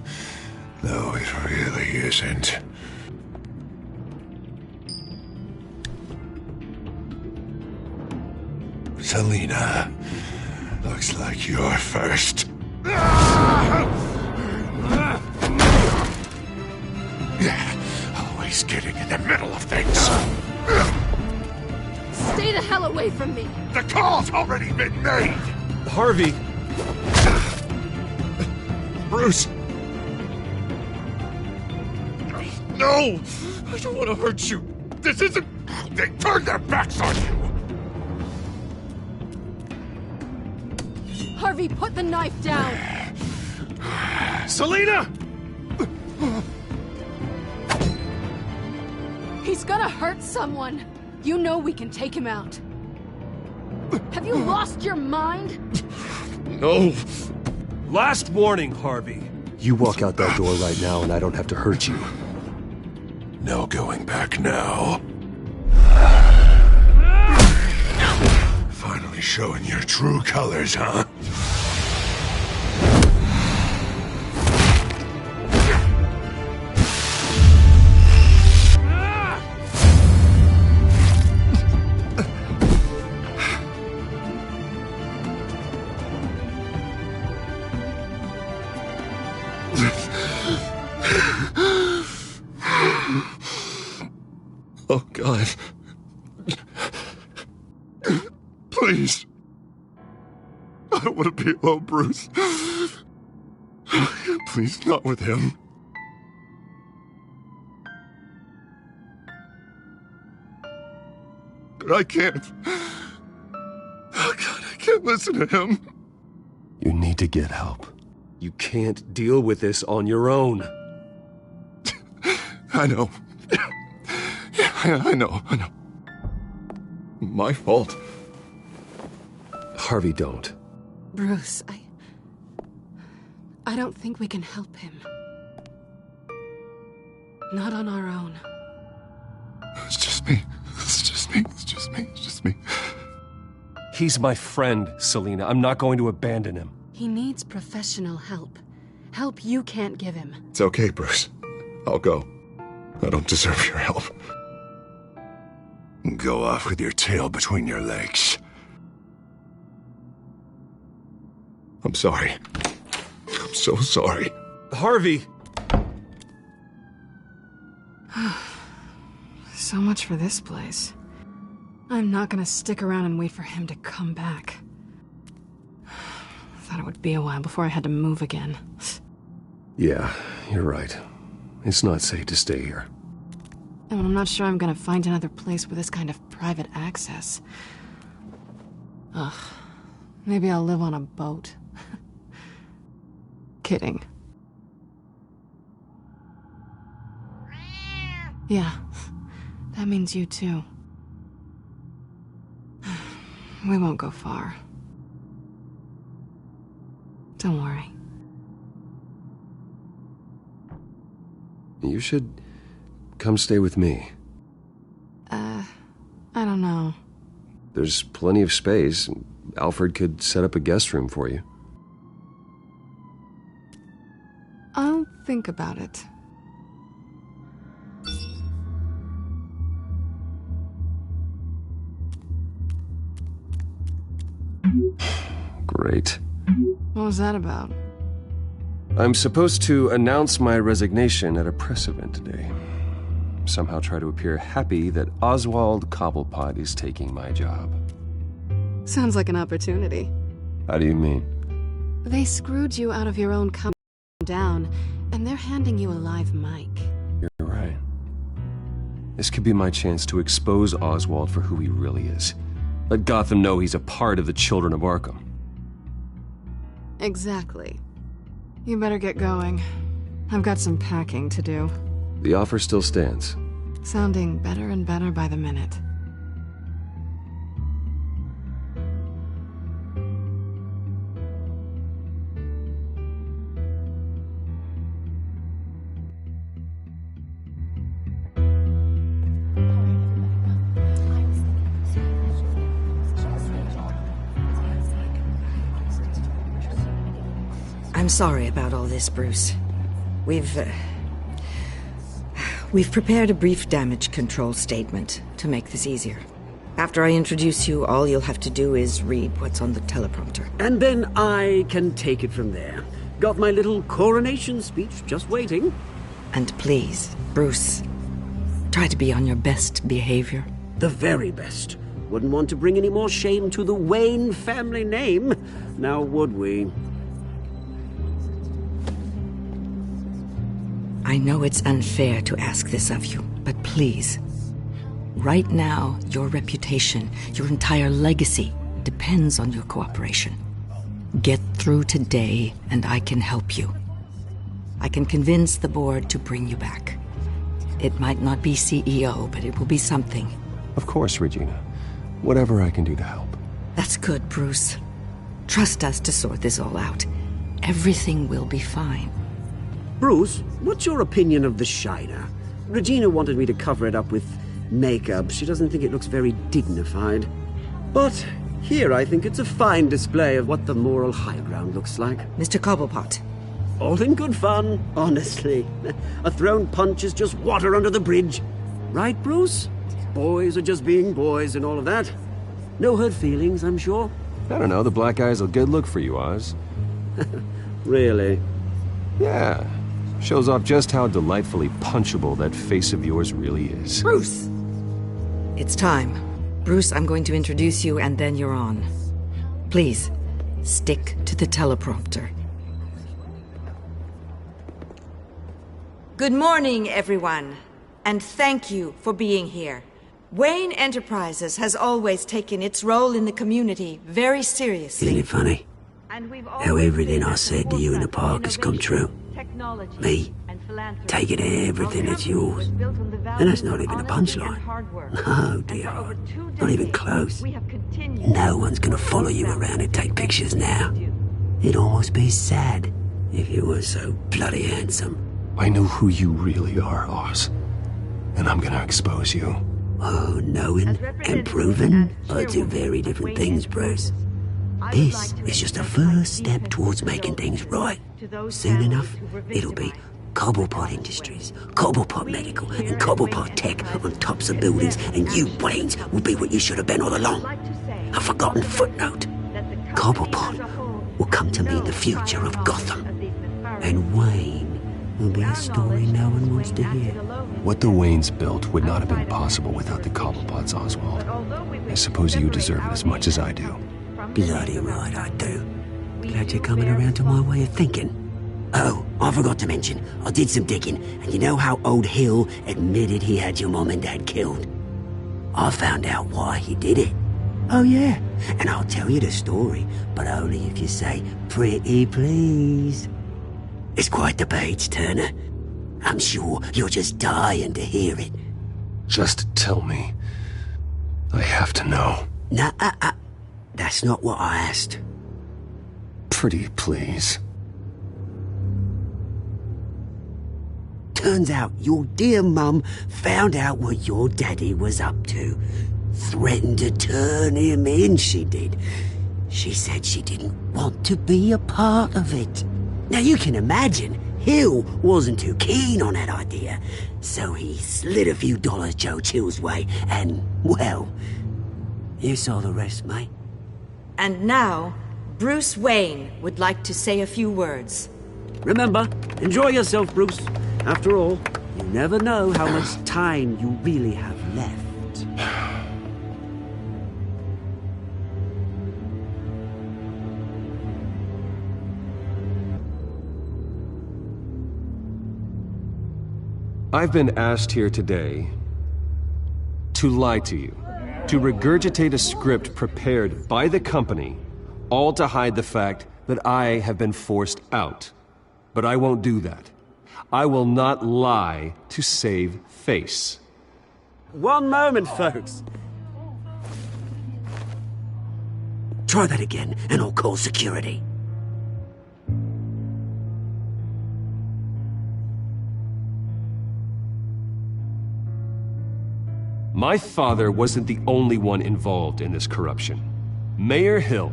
Speaker 15: it really isn't. Selina, looks like you're first. Always getting in the middle of things.
Speaker 12: Stay the hell away from me.
Speaker 15: The call's already been made.
Speaker 10: Harvey.
Speaker 16: Bruce.
Speaker 15: No! I don't want to hurt you. This isn't... They turned their backs on you.
Speaker 12: Harvey, put the knife down.
Speaker 9: Selina!
Speaker 7: He's gonna hurt someone. You know we can take him out. Have you lost your mind?
Speaker 9: No.
Speaker 10: Last warning, Harvey. You walk out that door right now and I don't have to hurt you.
Speaker 6: No going back now. Finally showing your true colors, huh?
Speaker 11: Oh, God. Please. I don't want to be alone, Bruce. Please, not with him. But I can't. Oh, God, I can't listen to him.
Speaker 10: You need to get help. You can't deal with this on your own.
Speaker 11: I know. Yeah, I know. My fault.
Speaker 10: Harvey, don't.
Speaker 12: Bruce, I don't think we can help him. Not on our own.
Speaker 11: It's just me.
Speaker 10: He's my friend, Selina. I'm not going to abandon him.
Speaker 12: He needs professional help. Help you can't give him.
Speaker 11: It's okay, Bruce. I'll go. I don't deserve your help.
Speaker 6: Go off with your tail between your legs.
Speaker 11: I'm sorry. I'm so sorry.
Speaker 10: Harvey!
Speaker 12: So much for this place. I'm not gonna stick around and wait for him to come back. Thought it would be a while before I had to move again.
Speaker 10: Yeah, you're right. It's not safe to stay here.
Speaker 12: And I'm not sure I'm gonna find another place with this kind of private access. Ugh. Maybe I'll live on a boat. Kidding. Yeah. That means you too. We won't go far. Don't worry.
Speaker 10: You should come stay with me.
Speaker 12: I don't know.
Speaker 10: There's plenty of space. Alfred could set up a guest room for you.
Speaker 12: I'll think about it.
Speaker 10: Great.
Speaker 12: What was that about?
Speaker 10: I'm supposed to announce my resignation at a press event today. Somehow try to appear happy that Oswald Cobblepot is taking my job.
Speaker 12: Sounds like an opportunity.
Speaker 10: How do you mean?
Speaker 12: They screwed you out of your own company down, and they're handing you a live mic.
Speaker 10: You're right. This could be my chance to expose Oswald for who he really is. Let Gotham know he's a part of the Children of Arkham.
Speaker 12: Exactly. You better get going. I've got some packing to do.
Speaker 10: The offer still stands.
Speaker 12: Sounding better and better by the minute.
Speaker 19: I'm sorry about all this, Bruce. We've prepared a brief damage control statement to make this easier. After I introduce you, all you'll have to do is read what's on the teleprompter.
Speaker 18: And then I can take it from there. Got my little coronation speech just waiting.
Speaker 19: And please, Bruce, try to be on your best behavior.
Speaker 18: The very best. Wouldn't want to bring any more shame to the Wayne family name, now would we?
Speaker 19: I know it's unfair to ask this of you, but please, right now, your reputation, your entire legacy, depends on your cooperation. Get through today, and I can help you. I can convince the board to bring you back. It might not be CEO, but it will be something.
Speaker 10: Of course, Regina. Whatever I can do to help.
Speaker 19: That's good, Bruce. Trust us to sort this all out. Everything will be fine.
Speaker 18: Bruce, what's your opinion of the Shiner? Regina wanted me to cover it up with makeup. She doesn't think it looks very dignified. But here I think it's a fine display of what the moral high ground looks like.
Speaker 19: Mr. Cobblepot.
Speaker 18: All in good fun, honestly. A thrown punch is just water under the bridge. Right, Bruce? Boys are just being boys and all of that. No hurt feelings, I'm sure.
Speaker 10: I don't know, the black eye's a good look for you, Oz.
Speaker 18: Really?
Speaker 10: Yeah. Shows off just how delightfully punchable that face of yours really is.
Speaker 19: Bruce! It's time. Bruce, I'm going to introduce you and then you're on. Please, stick to the teleprompter. Good morning, everyone. And thank you for being here. Wayne Enterprises has always taken its role in the community very seriously.
Speaker 18: Isn't it funny? How everything I said to you in the park has come true. Me, taking everything that's yours. And that's not even a punchline. No, dear. Not even close. No one's gonna follow you around and take pictures now. It'd almost be sad if you were so bloody handsome.
Speaker 10: I know who you really are, Oz. And I'm gonna expose you.
Speaker 18: Oh, knowing and proving are two very different things, Bruce. This is just a first step towards making things right. Soon enough, it'll be Cobblepot Industries, Cobblepot Medical, and Cobblepot Tech on tops of buildings, and you, Waynes, will be what you should have been all along. A forgotten footnote. Cobblepot will come to mean the future of Gotham. And Wayne will be a story no one wants to hear.
Speaker 10: What the Waynes built would not have been possible without the Cobblepots, Oswald. I suppose you deserve it as much as I do.
Speaker 18: Bloody right I do. Glad you're coming around to my way of thinking. Oh, I forgot to mention, I did some digging, and you know how old Hill admitted he had your mom and dad killed? I found out why he did it. Oh yeah, and I'll tell you the story, but only if you say, pretty please. It's quite the page turner. I'm sure you're just dying to hear it.
Speaker 10: Just tell me. I have to know.
Speaker 18: Nah, that's not what I asked.
Speaker 10: Pretty please.
Speaker 18: Turns out your dear mum found out what your daddy was up to. Threatened to turn him in, she did. She said she didn't want to be a part of it. Now you can imagine, Hill wasn't too keen on that idea. So he slid a few dollars Joe Chill's way, and, well, you saw the rest, mate.
Speaker 19: And now, Bruce Wayne would like to say a few words.
Speaker 18: Remember, enjoy yourself, Bruce. After all, you never know how much time you really have left.
Speaker 10: I've been asked here today to lie to you, to regurgitate a script prepared by the company, all to hide the fact that I have been forced out. But I won't do that. I will not lie to save face.
Speaker 18: One moment, folks. Try that again, and I'll call security.
Speaker 10: My father wasn't the only one involved in this corruption. Mayor Hill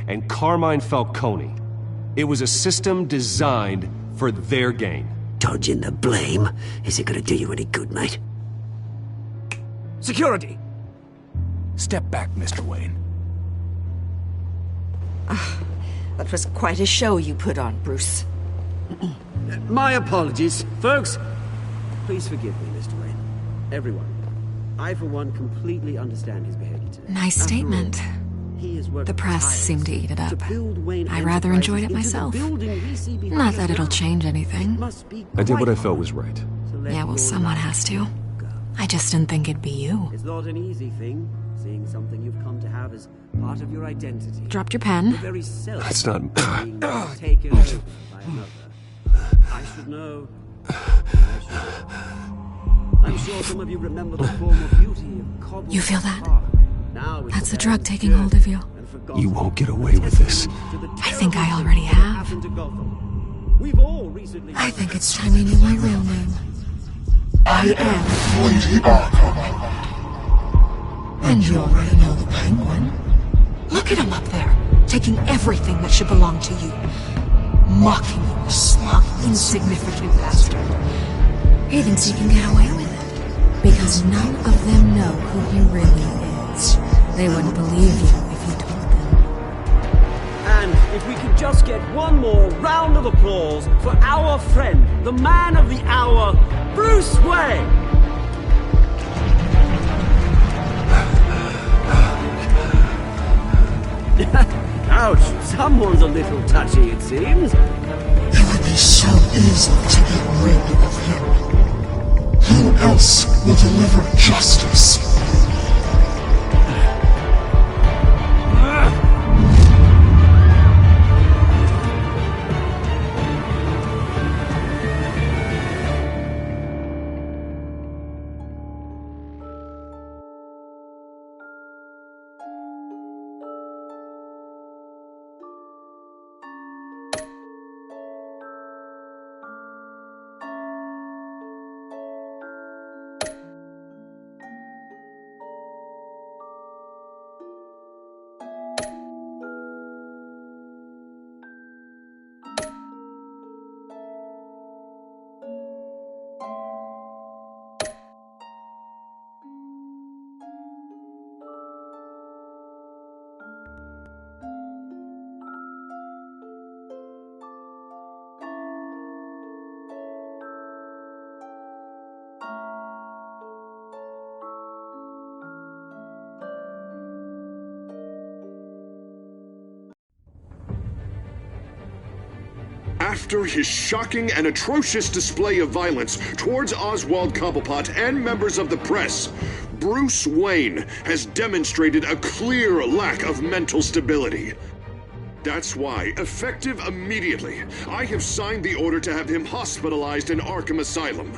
Speaker 10: and Carmine Falcone. It was a system designed for their gain.
Speaker 18: Dodging the blame isn't gonna do you any good, mate. Security!
Speaker 2: Step back, Mr. Wayne.
Speaker 19: That was quite a show you put on, Bruce.
Speaker 18: My apologies. Folks, please forgive me, Mr. Wayne. Everyone. I, for one, completely understand his behavior today.
Speaker 8: Nice statement. The press seemed to eat it up. I rather enjoyed it myself. Not that it'll change anything.
Speaker 10: I did what I felt was right.
Speaker 8: Yeah, well, someone has to. I just didn't think it'd be you.
Speaker 18: It's not an easy thing, seeing something you've come to have as part of your identity.
Speaker 8: Dropped your pen?
Speaker 10: That's not...
Speaker 18: taken over by another. I should know. I'm sure some of you remember the former beauty of cobbled.
Speaker 8: You feel that?
Speaker 18: Now
Speaker 8: That's the drug taking hold of you.
Speaker 10: You won't get away with this.
Speaker 8: I think I already have. I think it's time you knew my real name. I am
Speaker 6: Lady Arkham.
Speaker 8: And you already know the Penguin. Look at him up there, taking everything that should belong to you. Mocking you, smug, insignificant bastard. He thinks he can get away with it. Because none of them know who he really is. They wouldn't believe you if you told them.
Speaker 18: And if we could just get one more round of applause for our friend, the man of the hour, Bruce Wayne! Ouch, someone's a little touchy, it seems.
Speaker 6: It would be so easy to get rid of him. Who else will deliver justice?
Speaker 9: After his shocking and atrocious display of violence towards Oswald Cobblepot and members of the press, Bruce Wayne has demonstrated a clear lack of mental stability. That's why, effective immediately, I have signed the order to have him hospitalized in Arkham Asylum.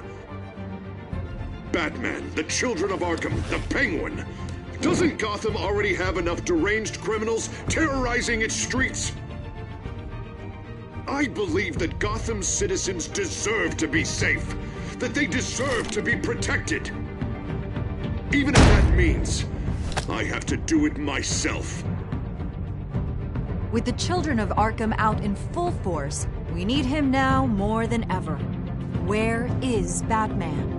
Speaker 9: Batman, the Children of Arkham, the Penguin. Doesn't Gotham already have enough deranged criminals terrorizing its streets? I believe that Gotham's citizens deserve to be safe, that they deserve to be protected. Even if that means I have to do it myself.
Speaker 3: With the Children of Arkham out in full force, we need him now more than ever. Where is Batman?